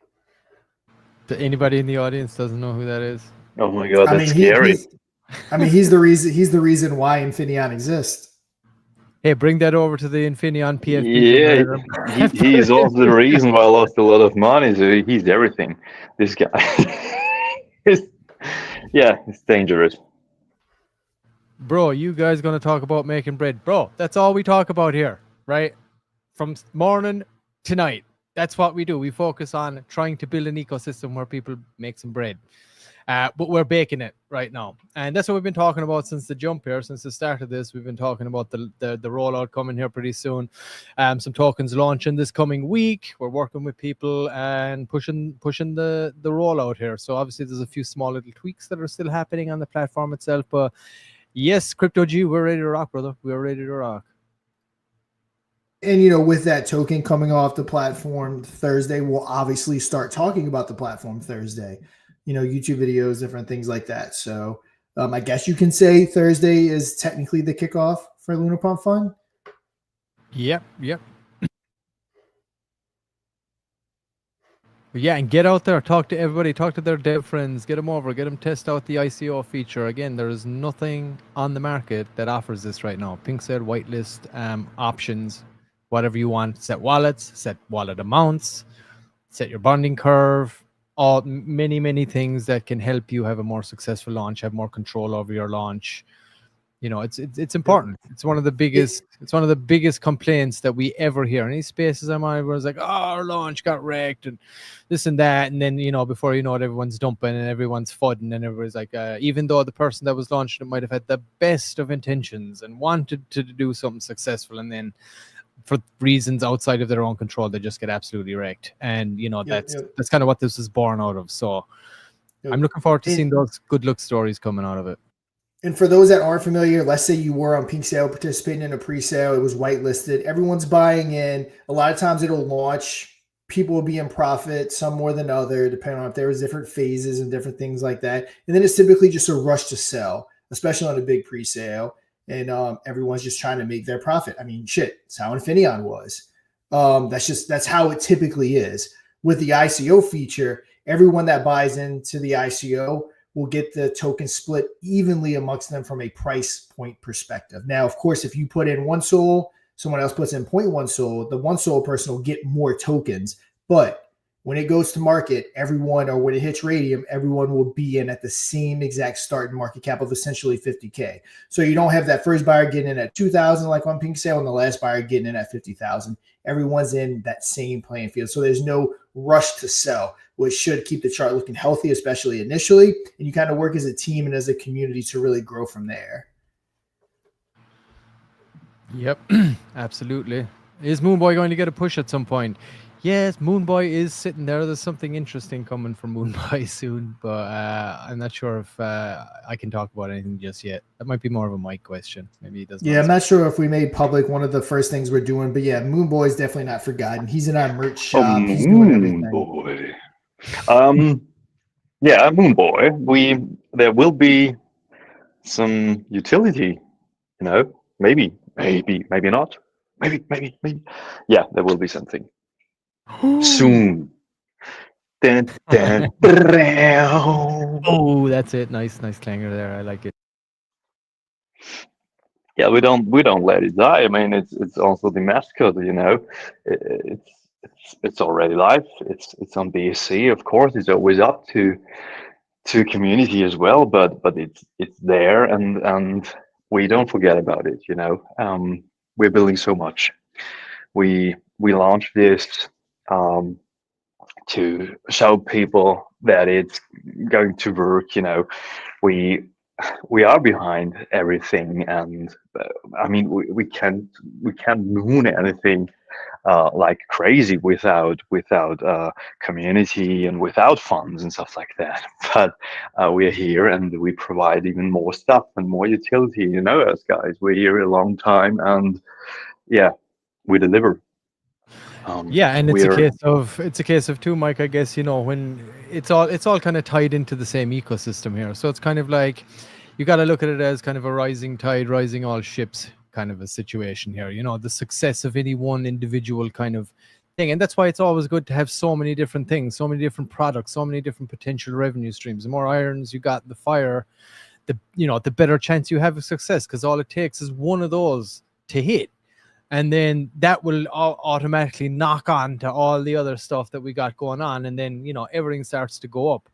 [SPEAKER 2] Anybody in the audience doesn't know who that is?
[SPEAKER 3] Oh my god, that's scary.
[SPEAKER 1] He's the reason why Infinion exists.
[SPEAKER 2] Hey, bring that over to the Infinion PFP.
[SPEAKER 3] Yeah, he's also the reason why I lost a lot of money. So he's everything. This guy. It's dangerous.
[SPEAKER 2] Bro, you guys gonna talk about making bread? Bro, that's all we talk about here, right? From morning to night. That's what we do. We focus on trying to build an ecosystem where people make some bread. But we're baking it right now. And that's what we've been talking about since the jump here, since the start of this. We've been talking about the rollout coming here pretty soon. Some tokens launching this coming week. We're working with people and pushing the rollout here. So obviously there's a few small little tweaks that are still happening on the platform itself. But yes, Crypto G, we're ready to rock, brother. We're ready to rock.
[SPEAKER 1] And, with that token coming off the platform Thursday, we'll obviously start talking about the platform Thursday, YouTube videos, different things like that. So I guess you can say Thursday is technically the kickoff for LunarPumpFun.
[SPEAKER 2] Yep. Yeah, and get out there, talk to everybody, talk to their dev friends, get them over, get them test out the ICO feature. Again, there is nothing on the market that offers this right now. Pink said whitelist options, whatever you want. Set wallets, set wallet amounts, set your bonding curve, all many things that can help you have a more successful launch, have more control over your launch. It's important. It's one of the biggest complaints that we ever hear. Any spaces I'm on, everyone's like, "Oh, our launch got wrecked," and this and that. And then before you know it, everyone's dumping and everyone's fudding, and everybody's like, even though the person that was launching it might have had the best of intentions and wanted to do something successful, and then for reasons outside of their own control, they just get absolutely wrecked. And that's kind of what this is born out of. So I'm looking forward to seeing those good luck stories coming out of it.
[SPEAKER 1] And for those that aren't familiar, let's say you were on Pink Sale participating in a pre-sale, it was whitelisted, everyone's buying in. A lot of times it'll launch, people will be in profit, some more than other, depending on if there was different phases and different things like that. And then it's typically just a rush to sell, especially on a big pre-sale. And everyone's just trying to make their profit. I mean, shit, it's how Infinion was. That's how it typically is. With the ICO feature, everyone that buys into the ICO will get the token split evenly amongst them from a price point perspective. Now, of course, if you put in 1 SOL, someone else puts in 0.1 SOL, the 1 SOL person will get more tokens. But when it goes to market, everyone, or when it hits Radium, everyone will be in at the same exact starting market cap of essentially 50K. So you don't have that first buyer getting in at 2,000 like on Pink Sale and the last buyer getting in at 50,000. Everyone's in that same playing field. So there's no rush to sell, which should keep the chart looking healthy, especially initially. And you kind of work as a team and as a community to really grow from there.
[SPEAKER 2] Yep, absolutely. Is Moonboy going to get a push at some point? Yes, Moonboy is sitting there. There's something interesting coming from Moonboy soon, but I'm not sure if I can talk about anything just yet. That might be more of a Mike question. Maybe he doesn't.
[SPEAKER 1] Yeah, I'm not sure if we made public one of the first things we're doing, but yeah, Moonboy is definitely not forgotten. He's in our merch shop. He's doing everything.
[SPEAKER 3] Boy. Yeah, Moonboy. There will be some utility, maybe not. Maybe. Yeah, there will be something soon. Dun, dun, dun.
[SPEAKER 2] Oh, that's it. Nice clanger there. I like it.
[SPEAKER 3] Yeah, we don't let it die. I mean, it's also the mascot. It's already live. It's on BSC, of course. It's always up to community as well, but it's there, and we don't forget about it. We're building so much. We launched this to show people that it's going to work. We are behind everything, and I mean we can't moon anything like crazy without community and without funds and stuff like that. But we're here and we provide even more stuff and more utility. Us guys, we're here a long time, and yeah, we deliver.
[SPEAKER 2] Yeah, and it's a case of too, Mike. I guess when it's all kind of tied into the same ecosystem here. So it's kind of like you got to look at it as kind of a rising tide, rising all ships kind of a situation here. The success of any one individual kind of thing, and that's why it's always good to have so many different things, so many different products, so many different potential revenue streams. The more irons you got in the fire, the better chance you have of success, because all it takes is one of those to hit. And then that will automatically knock on to all the other stuff that we got going on. And then, everything starts to go up.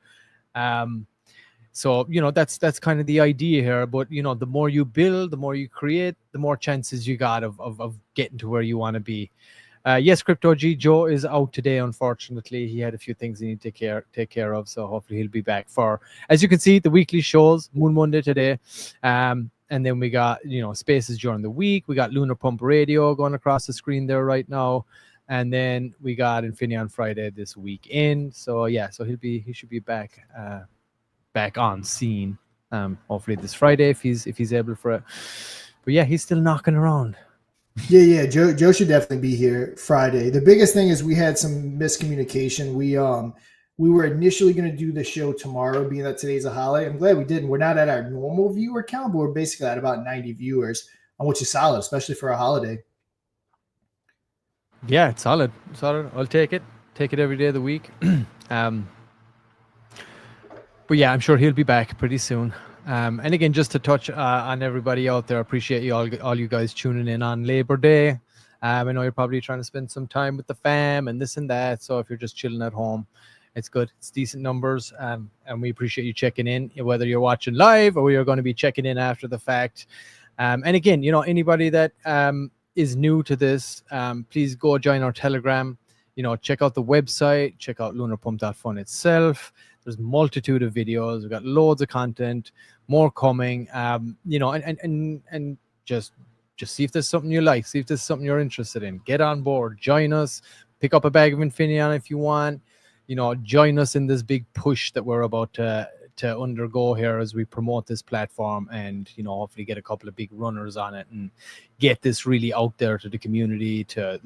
[SPEAKER 2] So, that's kind of the idea here. But, the more you build, the more you create, the more chances you got of getting to where you want to be. Yes, Crypto G, Joe is out today, unfortunately. He had a few things he needed to take care of. So hopefully he'll be back for, as you can see, the weekly shows, Moon Monday today. And then we got, spaces during the week. We got Lunar Pump Radio going across the screen there right now. And then we got Infinaeon Friday this weekend. So yeah, so he should be back on scene. Hopefully this Friday if he's able for it. But yeah, he's still knocking around.
[SPEAKER 1] Yeah. Joe should definitely be here Friday. The biggest thing is we had some miscommunication. We were initially going to do the show tomorrow, being that today's a holiday. I'm glad we didn't. We're not at our normal viewer count, but we're basically at about 90 viewers, which is solid, especially for a holiday.
[SPEAKER 2] Yeah, it's solid. I'll take it. Take it every day of the week. But yeah, I'm sure he'll be back pretty soon. And again, just to touch on everybody out there, appreciate you all you guys tuning in on Labor Day. I know you're probably trying to spend some time with the fam and this and that. So if you're just chilling at home, it's good. It's decent numbers. And we appreciate you checking in, whether you're watching live or you're going to be checking in after the fact. And again, anybody that is new to this, please go join our Telegram. Check out the website, check out LunarPump.fun itself. There's a multitude of videos. We've got loads of content, more coming. And just see if there's something you like. See if there's something you're interested in. Get on board. Join us. Pick up a bag of Infinaeon if you want. Join us in this big push that we're about to undergo here as we promote this platform, and hopefully get a couple of big runners on it and get this really out there to the community. To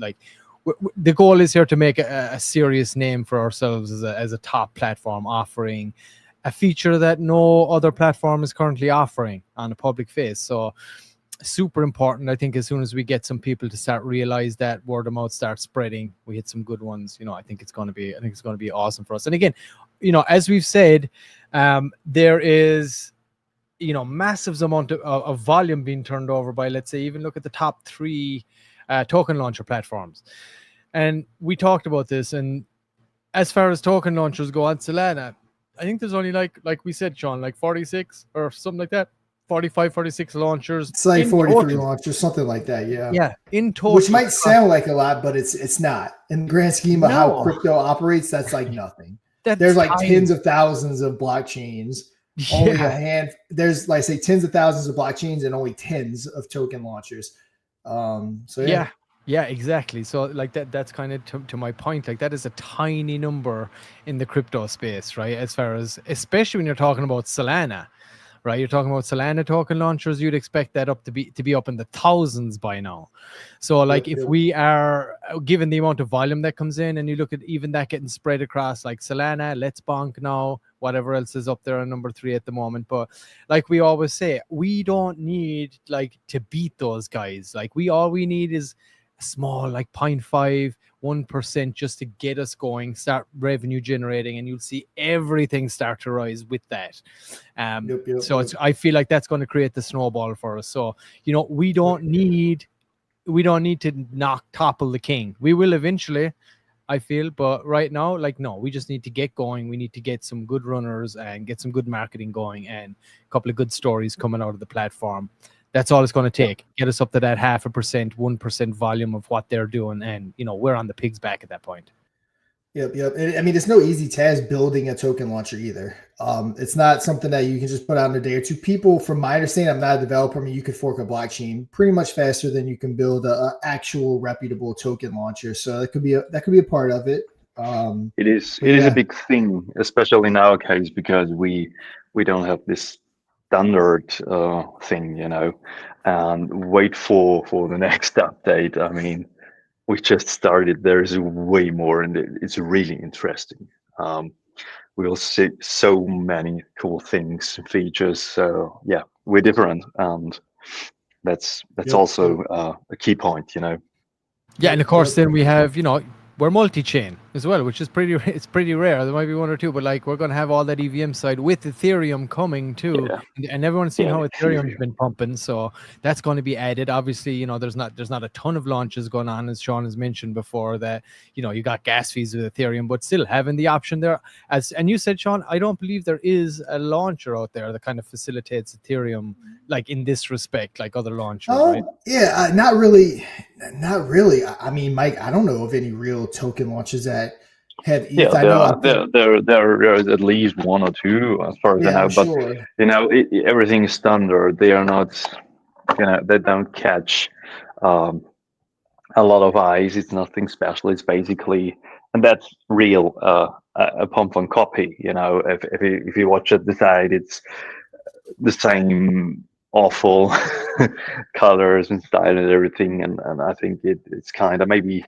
[SPEAKER 2] the goal is here to make a serious name for ourselves as a top platform, offering a feature that no other platform is currently offering on a public face. So super important. I think as soon as we get some people to start realize that, word of mouth starts spreading, we hit some good ones. I think it's going to be awesome for us. And again, as we've said, there is massive amount of volume being turned over by, let's say, even look at the top 3 token launcher platforms. And we talked about this, and as far as token launchers go on Solana, I think there's only like we said, Sean, like 46 or something like that. 45, 46 launchers.
[SPEAKER 1] It's like 43 launchers, something like that. Yeah.
[SPEAKER 2] Yeah. In total.
[SPEAKER 1] Which might sound like a lot, but it's not. In the grand scheme of how crypto operates, that's like nothing. There's like tens of thousands of blockchains. Yeah. Only there's like say tens of thousands of blockchains and only tens of token launchers. So yeah.
[SPEAKER 2] Yeah, exactly. So like that's kind of to my point. Like that is a tiny number in the crypto space, right? As far as, especially when you're talking about Solana, right? You're talking about Solana token launchers. You'd expect that up to be up in the thousands by now. So like
[SPEAKER 1] Yep,
[SPEAKER 2] if
[SPEAKER 1] yep.
[SPEAKER 2] we are given the amount of volume that comes in, and you look at even that getting spread across like Solana, Let's Bonk now, whatever else is up there on number 3 at the moment. But like we always say, we don't need like to beat those guys. Like all we need is a small like 0.5 1% just to get us going, start revenue generating, and you'll see everything start to rise with that.
[SPEAKER 1] Yep, yep,
[SPEAKER 2] So
[SPEAKER 1] yep.
[SPEAKER 2] I feel like that's going to create the snowball for us. So we don't need to topple the king. We will eventually, I feel, but right now, like, no, we just need to get going. We need to get some good runners and get some good marketing going, and a couple of good stories coming out of the platform. That's all it's going to take. Get us up to that 0.5%, 1% volume of what they're doing, and we're on the pig's back at that point.
[SPEAKER 1] Yep, yep. And, I mean, it's no easy task building a token launcher either. It's not something that you can just put out in a day or two. People, from my understanding, I'm not a developer. I mean, you could fork a blockchain pretty much faster than you can build a actual reputable token launcher. So that could be a part of it.
[SPEAKER 3] It is a big thing, especially in our case, because we don't have this standard thing, and wait for the next update. I mean, we just started. There's way more, and it's really interesting. We'll see so many cool things, features. So yeah, we're different, and that's also a key point,
[SPEAKER 2] Yeah, and of course, then we have we're multi-chain as well, which is it's pretty rare. There might be one or two, but like we're going to have all that EVM side with Ethereum coming too, and everyone's seen how Ethereum's been pumping, so that's going to be added. Obviously, there's not a ton of launches going on, as Sean has mentioned before. That you got gas fees with Ethereum, but still having the option there. And you said, Sean, I don't believe there is a launcher out there that kind of facilitates Ethereum like in this respect, like other launchers, right?
[SPEAKER 1] Yeah, not really. Not really. I mean, Mike, I don't know of any real token launches that have ETH.
[SPEAKER 3] Yeah,
[SPEAKER 1] I know
[SPEAKER 3] there is at least one or two, as far as I know.
[SPEAKER 1] I'm
[SPEAKER 3] But
[SPEAKER 1] sure.
[SPEAKER 3] everything is standard. They are not, they don't catch a lot of eyes. It's nothing special. It's basically, and that's real. A pump on copy. If you watch it, the side, it's the same awful colors and style and everything. And I think it's kind of maybe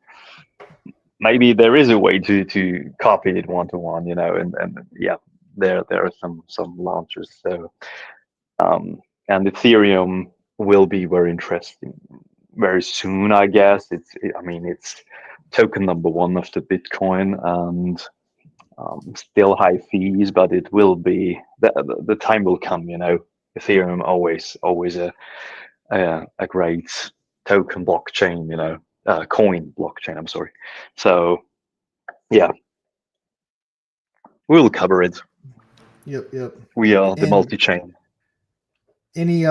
[SPEAKER 3] there is a way to copy it one to one, and yeah, there are some launchers. So and Ethereum will be very interesting very soon, I guess. It's token number 1 of the Bitcoin, and still high fees, but it will be the time will come. Ethereum always a great token blockchain. Coin blockchain. I'm sorry. So yeah, we'll cover it.
[SPEAKER 1] Yep.
[SPEAKER 3] We are the multi-chain.
[SPEAKER 1] Any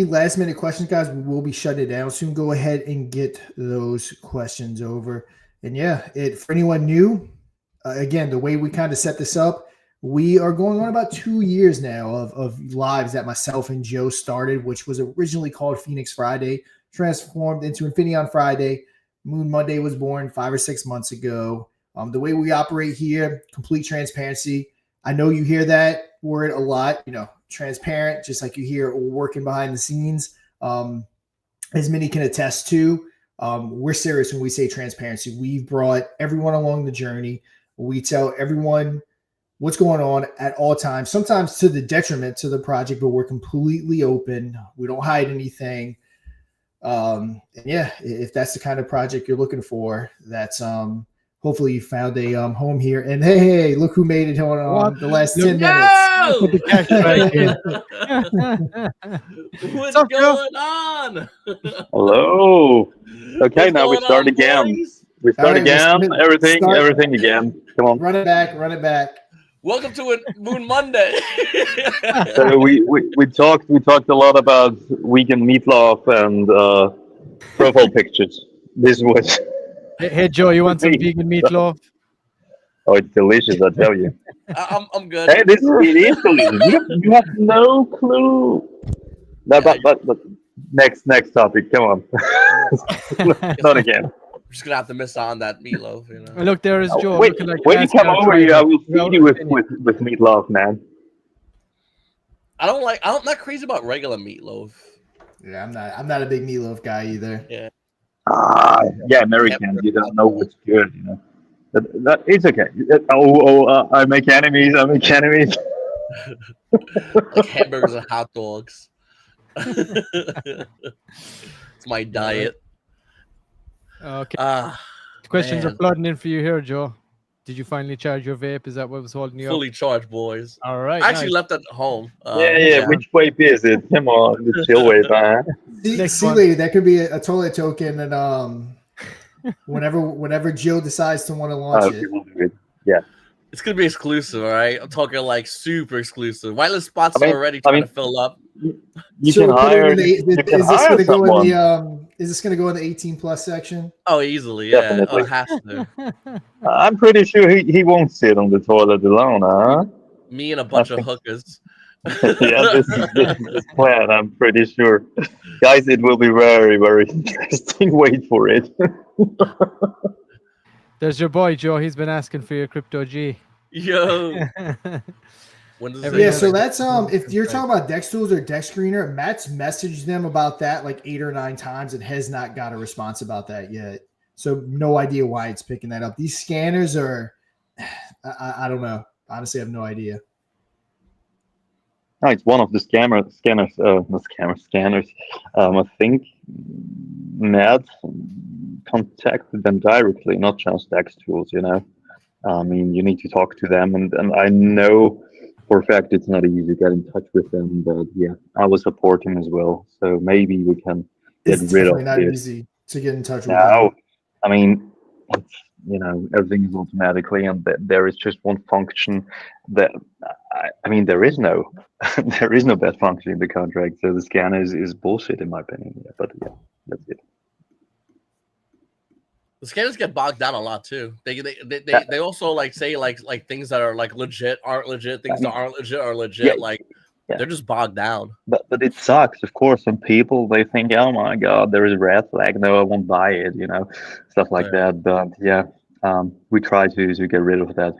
[SPEAKER 1] last minute questions, guys? We will be shutting it down soon. Go ahead and get those questions over. And yeah, for anyone new, again, the way we kind of set this up, we are going on about 2 years now of lives that myself and Joe started, which was originally called Phoenix Friday, transformed into Infinaeon Friday. Moon Monday was born 5 or 6 months ago. The way we operate here, complete transparency. I know you hear that word a lot, transparent, just like you hear working behind the scenes. As many can attest to, we're serious when we say transparency. We've brought everyone along the journey. We tell everyone what's going on at all times, sometimes to the detriment to the project, but we're completely open. We don't hide anything. And yeah, if that's the kind of project you're looking for, that's hopefully you found a home here. And hey, look who made it on the last 10
[SPEAKER 4] minutes. What's going on?
[SPEAKER 3] Hello. Okay, now we start again. Boys? We start again. Everything again. Come on.
[SPEAKER 1] Run it back.
[SPEAKER 4] Welcome to Moon Monday.
[SPEAKER 3] So we talked a lot about vegan meatloaf and profile pictures. This was.
[SPEAKER 2] Hey Joe, you want some vegan meatloaf?
[SPEAKER 3] Oh, it's delicious! I tell you.
[SPEAKER 4] I'm good.
[SPEAKER 3] Hey, it is delicious. You have no clue. No, but Next topic. Come on. Not again.
[SPEAKER 4] We're just gonna have to miss out on that meatloaf, you know.
[SPEAKER 2] Look, there is Joe.
[SPEAKER 3] Wait,
[SPEAKER 2] looking like
[SPEAKER 3] when you come over here, I will
[SPEAKER 2] Without
[SPEAKER 3] feed you with
[SPEAKER 2] Infinion.
[SPEAKER 3] meatloaf, man.
[SPEAKER 4] I'm not crazy about regular meatloaf.
[SPEAKER 1] Yeah, I'm not a big meatloaf guy either.
[SPEAKER 4] Yeah.
[SPEAKER 3] Yeah, Americans, you don't know what's good, you know. It's okay. I make enemies.
[SPEAKER 4] Like hamburgers and hot dogs. It's my diet.
[SPEAKER 2] Okay.
[SPEAKER 4] Ah,
[SPEAKER 2] Questions are
[SPEAKER 4] man.
[SPEAKER 2] flooding in for you here, Joe. Did you finally charge your vape? Is that what was holding you up?
[SPEAKER 4] Fully charged, boys.
[SPEAKER 2] All right.
[SPEAKER 4] I actually
[SPEAKER 2] nice.
[SPEAKER 4] left at home.
[SPEAKER 3] Yeah. Which vape is it? Come on, the chill vape, huh?
[SPEAKER 2] Next
[SPEAKER 1] See,
[SPEAKER 2] one.
[SPEAKER 1] lady, that could be a toilet token, and whenever Joe decides to want to launch it.
[SPEAKER 3] People do it. Yeah.
[SPEAKER 4] It's gonna be exclusive, all right? I'm talking like super exclusive. Whitelist spots
[SPEAKER 3] I mean-
[SPEAKER 4] are already
[SPEAKER 3] I
[SPEAKER 4] trying
[SPEAKER 3] mean-
[SPEAKER 4] to fill up.
[SPEAKER 3] You
[SPEAKER 1] So
[SPEAKER 3] can
[SPEAKER 1] put it
[SPEAKER 3] hire.
[SPEAKER 1] in the,
[SPEAKER 3] You can
[SPEAKER 1] is this
[SPEAKER 3] hire
[SPEAKER 1] going to go in
[SPEAKER 3] someone.
[SPEAKER 1] the Is this going to go in the 18 plus section?
[SPEAKER 4] Oh, easily, yeah.
[SPEAKER 3] Definitely.
[SPEAKER 4] Oh, it has to.
[SPEAKER 3] I'm pretty sure he won't sit on the toilet alone, huh?
[SPEAKER 4] Me and a bunch of
[SPEAKER 3] think-
[SPEAKER 4] hookers.
[SPEAKER 3] Yeah, this is plan. I'm pretty sure, guys. It will be very, very interesting. Wait for it.
[SPEAKER 2] There's your boy, Joe. He's been asking for your crypto G.
[SPEAKER 4] Yo. When does
[SPEAKER 2] Every
[SPEAKER 1] Yeah,
[SPEAKER 2] other-
[SPEAKER 1] so that's if you're talking about Dex Tools or Dex Screener, Matt's messaged them about that like 8 or 9 times and has not got a response about that yet. So no idea why it's picking that up. These scanners are, I don't know. Honestly, I have no idea.
[SPEAKER 3] No, it's one of the scanners. I think Matt contacted them directly, not just Dex Tools. You know, I mean, you need to talk to them, and I know for a fact it's not easy to get in touch with them. But yeah, I will support him as well. So maybe we can get
[SPEAKER 1] It's
[SPEAKER 3] rid
[SPEAKER 1] definitely
[SPEAKER 3] of
[SPEAKER 1] not
[SPEAKER 3] it.
[SPEAKER 1] easy to get in touch with
[SPEAKER 3] Now,
[SPEAKER 1] them.
[SPEAKER 3] I mean, it's, you know, everything is automatically, and there is just one function that I mean, there is no there is no bad function in the contract. So the scanner is bullshit in my opinion. Yeah, but yeah, that's it.
[SPEAKER 4] The scanners get bogged down a lot too. They also like say like things that are like legit aren't legit, things that aren't legit are legit.
[SPEAKER 3] Yeah.
[SPEAKER 4] Like
[SPEAKER 3] Yeah.
[SPEAKER 4] they're just bogged down.
[SPEAKER 3] But it sucks, of course. Some people they think, oh my god, there is a red flag. No, I won't buy it. You know, stuff like
[SPEAKER 4] Yeah.
[SPEAKER 3] that. But yeah, we try to get rid of that.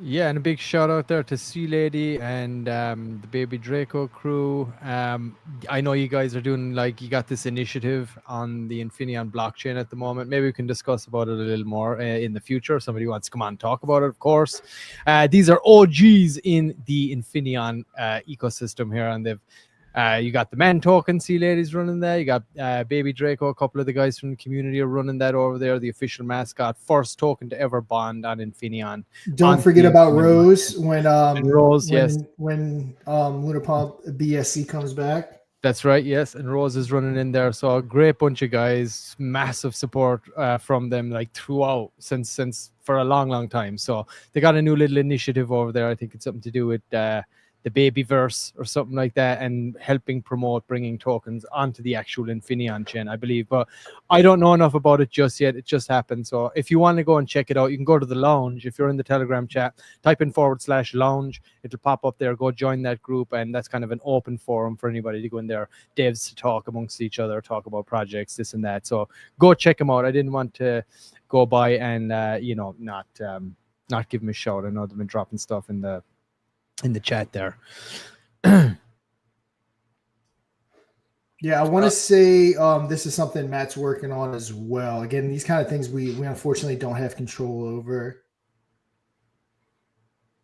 [SPEAKER 2] Yeah, and a big shout out there to Sea Lady and the Baby Draco crew. I know you guys are doing like you got this initiative on the Infinion blockchain at the moment. Maybe we can discuss about it a little more in the future. Somebody wants to come on and talk about it, of course. These are OGs in the Infinion ecosystem here, and they've you got the man token, Sea Ladies running there. You got Baby Draco, a couple of the guys from the community are running that over there. The official mascot, first token to ever bond on Infinion.
[SPEAKER 1] Don't
[SPEAKER 2] on
[SPEAKER 1] forget
[SPEAKER 2] the
[SPEAKER 1] about
[SPEAKER 2] Infinion
[SPEAKER 1] Rose when
[SPEAKER 2] Rose, yes.
[SPEAKER 1] when LunarPump BSC comes back.
[SPEAKER 2] That's right, yes. And Rose is running in there. So a great bunch of guys, massive support from them like throughout since for a long time. So they got a new little initiative over there. I think it's something to do with the Babyverse or something like that, and helping promote bringing tokens onto the actual Infinion chain, I believe. But I don't know enough about it just yet. It just happened. So if you want to go and check it out, you can go to the lounge. If you're in the Telegram chat, type in /lounge. It'll pop up there. Go join that group. And that's kind of an open forum for anybody to go in there, devs to talk amongst each other, talk about projects, this and that. So go check them out. I didn't want to go by and, not give them a shout. I know they've been dropping stuff in the chat there.
[SPEAKER 1] Yeah, I want to say this is something Matt's working on as well. Again, these kind of things we unfortunately don't have control over.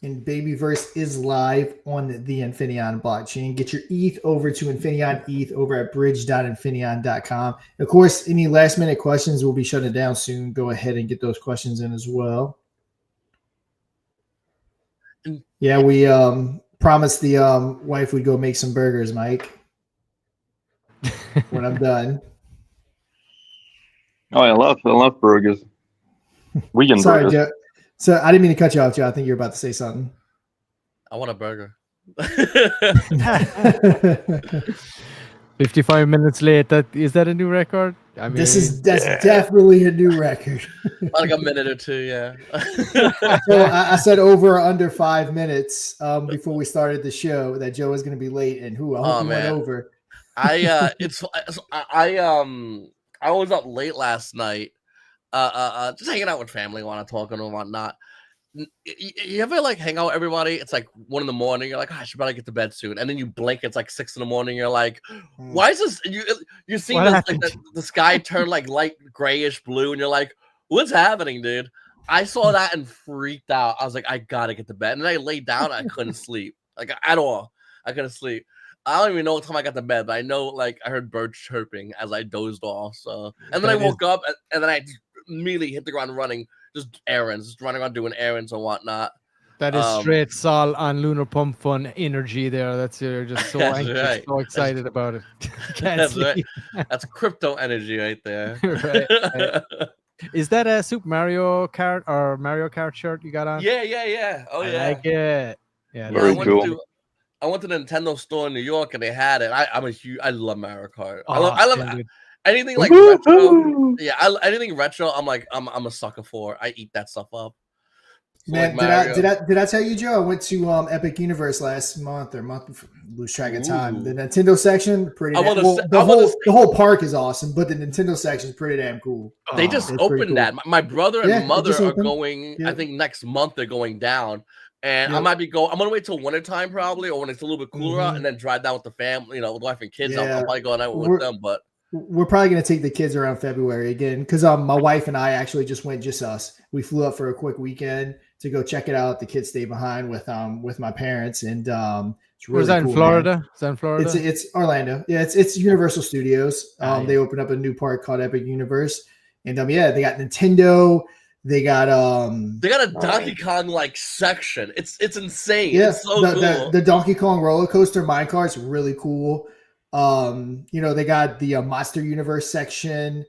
[SPEAKER 1] And Babyverse is live on the Infinion blockchain. Get your ETH over to Infinion ETH over at bridge.infinion.com. Of course, any last minute questions will be shutting down soon. Go ahead and get those questions in as well. Yeah, we promised the wife we'd go make some burgers, Mike, when I'm done.
[SPEAKER 3] Oh, I love burgers. Vegan
[SPEAKER 1] Sorry,
[SPEAKER 3] burgers.
[SPEAKER 1] Joe. So I didn't mean to cut you off, Joe. I think you're about to say something.
[SPEAKER 4] I want a burger.
[SPEAKER 2] 55 minutes late. Is that a new record? I mean,
[SPEAKER 1] that's definitely a new record.
[SPEAKER 4] Like a minute or two, yeah.
[SPEAKER 1] So I said over or under 5 minutes before we started the show that Joe was going to be late, and I hope he went over.
[SPEAKER 4] I was up late last night, just hanging out with family, want to talk and whatnot. You ever like hang out with everybody? It's like 1 a.m. You're like, oh, I should probably get to bed soon, and then you blink. It's like 6 a.m. You're like, why is this? You see this, like the sky turn like light grayish blue, and you're like, what's happening, dude? I saw that and freaked out. I was like, I gotta get to bed, and then I laid down. I couldn't sleep, like at all. I couldn't sleep. I don't even know what time I got to bed, but I know like I heard birds chirping as I dozed off. So, and then I woke up, and then I immediately hit the ground running. Just errands, just running around doing errands and whatnot.
[SPEAKER 2] That is straight Sol on LunarPumpFun energy there. That's you're just so anxious, right. So excited about it.
[SPEAKER 4] That's right. That's crypto energy right there.
[SPEAKER 2] Right. Is that a Super Mario Kart or Mario Kart shirt you got on?
[SPEAKER 4] Yeah. Oh yeah.
[SPEAKER 2] I like it. Yeah,
[SPEAKER 3] very cool.
[SPEAKER 4] I went to the Nintendo store in New York and they had it. I love Mario Kart.
[SPEAKER 2] Oh,
[SPEAKER 4] I love anything like retro. Yeah, anything retro. I'm a sucker for. I eat that stuff up. So
[SPEAKER 1] man,
[SPEAKER 4] like
[SPEAKER 1] did I tell you, Joe? I went to Epic Universe last month lose track of time. The Nintendo section, pretty. The whole park is awesome, but the Nintendo section is pretty damn cool.
[SPEAKER 4] They just opened cool. that. My brother and mother are going. I think next month they're going down. And I might be I'm gonna wait till wintertime probably, or when it's a little bit cooler out, and then drive down with the family, with wife and kids. I'll probably go out with them, but
[SPEAKER 1] we're probably gonna take the kids around February again because my wife and I actually just went, just us. We flew up for a quick weekend to go check it out. The kids stayed behind with my parents, and it's really
[SPEAKER 2] Was that
[SPEAKER 1] cool,
[SPEAKER 2] in Florida?
[SPEAKER 1] man.
[SPEAKER 2] Is that in Florida?
[SPEAKER 1] It's Orlando. Yeah, it's Universal Studios. They opened up a new park called Epic Universe, and they got Nintendo. They got
[SPEAKER 4] a Donkey Kong like section. It's insane. Yeah, it's so cool.
[SPEAKER 1] The Donkey Kong roller coaster minecart is really cool. They got the Monster Universe section.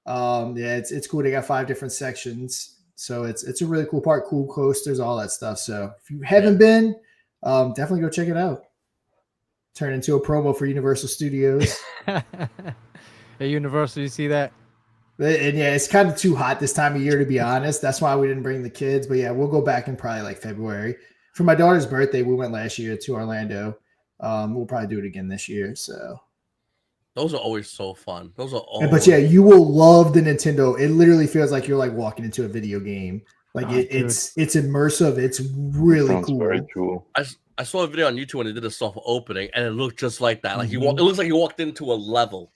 [SPEAKER 1] It's cool. They got 5 different sections, so it's a really cool park. Cool coasters, all that stuff. So if you haven't been, definitely go check it out. Turn into a promo for Universal Studios.
[SPEAKER 2] At Universal, you see that?
[SPEAKER 1] And yeah, it's kind of too hot this time of year, to be honest. That's why we didn't bring the kids. But yeah, we'll go back in probably like February. For my daughter's birthday, we went last year to Orlando. We'll probably do it again this year. So
[SPEAKER 4] those are always so fun.
[SPEAKER 1] But yeah, you will love the Nintendo. It literally feels like you're like walking into a video game. Like it's immersive. It's really cool.
[SPEAKER 3] Very cool.
[SPEAKER 4] I saw a video on YouTube when they did a soft opening, and it looked just like that. Like it looks like you walked into a level.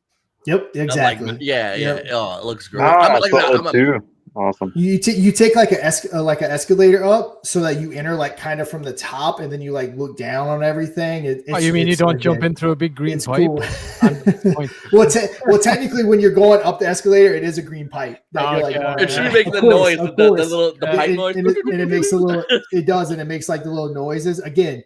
[SPEAKER 1] Yep, exactly.
[SPEAKER 4] Yeah. Oh, it looks great.
[SPEAKER 3] I saw that too. Awesome.
[SPEAKER 1] You take like an escalator up so that you enter like kind of from the top, and then you like look down on everything.
[SPEAKER 2] You mean you don't jump in through a big green pipe?
[SPEAKER 1] Cool. well, technically, when you're going up the escalator, it is a green pipe.
[SPEAKER 4] It should be making the noise, the pipe noise,
[SPEAKER 1] and it makes a little. It does, and it makes like the little noises again.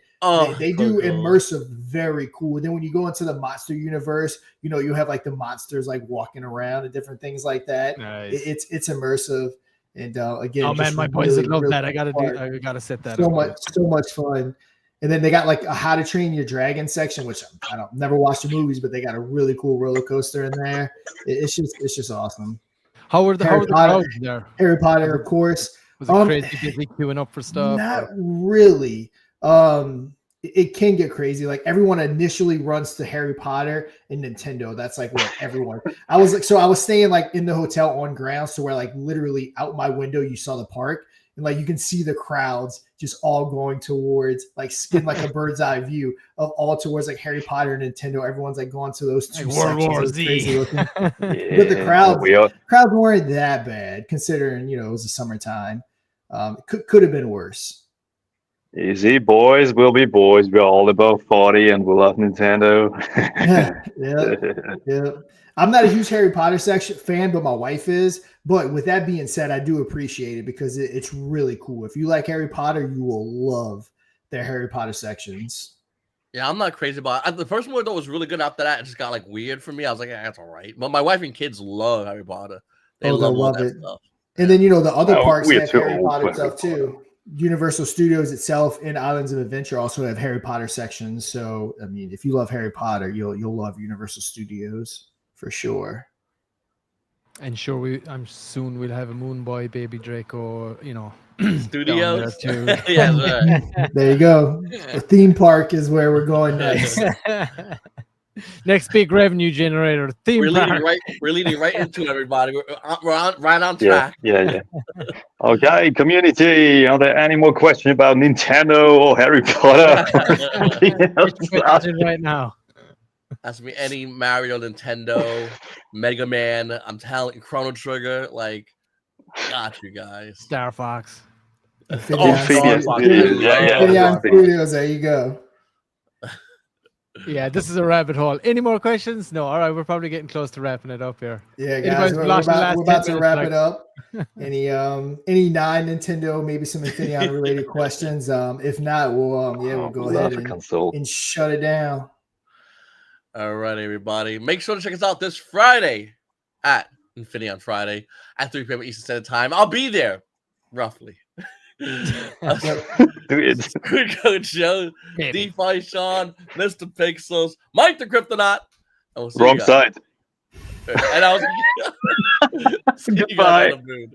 [SPEAKER 1] They do immersive, very cool. And then when you go into the monster universe, you have like the monsters like walking around and different things like that.
[SPEAKER 2] Nice.
[SPEAKER 1] It's immersive, and again,
[SPEAKER 2] oh man, my boys would love that. I gotta set that.
[SPEAKER 1] So much fun. And then they got like a How to Train Your Dragon section, which I don't never watched the movies, but they got a really cool roller coaster in there. It's just awesome.
[SPEAKER 2] How were the crowds there?
[SPEAKER 1] Harry Potter, of course.
[SPEAKER 2] Was it crazy busy queuing up for stuff?
[SPEAKER 1] Not really. It can get crazy. Like everyone initially runs to Harry Potter and Nintendo. That's like where everyone. I was staying like in the hotel on ground, so where like literally out my window you saw the park, and like you can see the crowds just all going towards like spin like a bird's eye view of all towards like Harry Potter and Nintendo. Everyone's like going to those two sections.
[SPEAKER 2] World War Z.
[SPEAKER 1] But the crowds weren't that bad considering it was the summertime. Could have been worse.
[SPEAKER 3] Easy, boys will be boys. We're all above 40 and we love Nintendo.
[SPEAKER 1] Yeah. I'm not a huge Harry Potter fan, but my wife is. But with that being said, I do appreciate it because it's really cool. If you like Harry Potter, you will love their Harry Potter sections.
[SPEAKER 4] Yeah, I'm not crazy about it. The first one though was really good. After that, it just got like weird for me. I was like, that's all right. But my wife and kids love Harry Potter. They love it. Stuff.
[SPEAKER 1] And then the other parks have Harry Potter stuff too. Universal Studios itself and Islands of Adventure also have Harry Potter sections. So I mean, if you love Harry Potter, you'll love Universal Studios for sure.
[SPEAKER 2] And I'm soon we'll have a Moon Boy, Baby Draco,
[SPEAKER 4] Studios.
[SPEAKER 2] There too.
[SPEAKER 4] Yeah, right.
[SPEAKER 1] There you go. The theme park is where we're going next.
[SPEAKER 2] Next big revenue generator, theme
[SPEAKER 4] We're
[SPEAKER 2] park.
[SPEAKER 4] leading right into it, everybody. We're right on
[SPEAKER 3] Yeah,
[SPEAKER 4] track.
[SPEAKER 3] yeah. Okay, community. Are there any more questions about Nintendo or Harry Potter?
[SPEAKER 2] Get your questions in right now.
[SPEAKER 4] Ask me any Mario, Nintendo, Mega Man. I'm telling you, Chrono Trigger. Like, got you guys.
[SPEAKER 2] Star Fox.
[SPEAKER 1] Infinity
[SPEAKER 3] Infinity
[SPEAKER 4] Star Fox.
[SPEAKER 3] Studios.
[SPEAKER 4] I
[SPEAKER 3] Yeah,
[SPEAKER 4] love
[SPEAKER 1] Infinity
[SPEAKER 4] Star Fox.
[SPEAKER 1] Studios. There you go.
[SPEAKER 2] Yeah, this is a rabbit hole. Any more questions? No. All right, we're probably getting close to wrapping it up here.
[SPEAKER 1] Yeah,
[SPEAKER 2] Anybody's
[SPEAKER 1] guys, we're
[SPEAKER 2] flashing the last
[SPEAKER 1] about
[SPEAKER 2] 10
[SPEAKER 1] to
[SPEAKER 2] minutes,
[SPEAKER 1] wrap
[SPEAKER 2] like-
[SPEAKER 1] it up. Any non-Nintendo, maybe some Infinion related questions. If not, we'll go ahead and shut it down.
[SPEAKER 4] All right, everybody. Make sure to check us out this Friday at Infinaeon Friday at 3 p.m. Eastern Standard Time. I'll be there, roughly. Quick Code Joe, DeFi Sean, Mr. Pixels, Mike the Cryptonaut.
[SPEAKER 3] Wrong side.
[SPEAKER 4] And I was see you guys on the moon.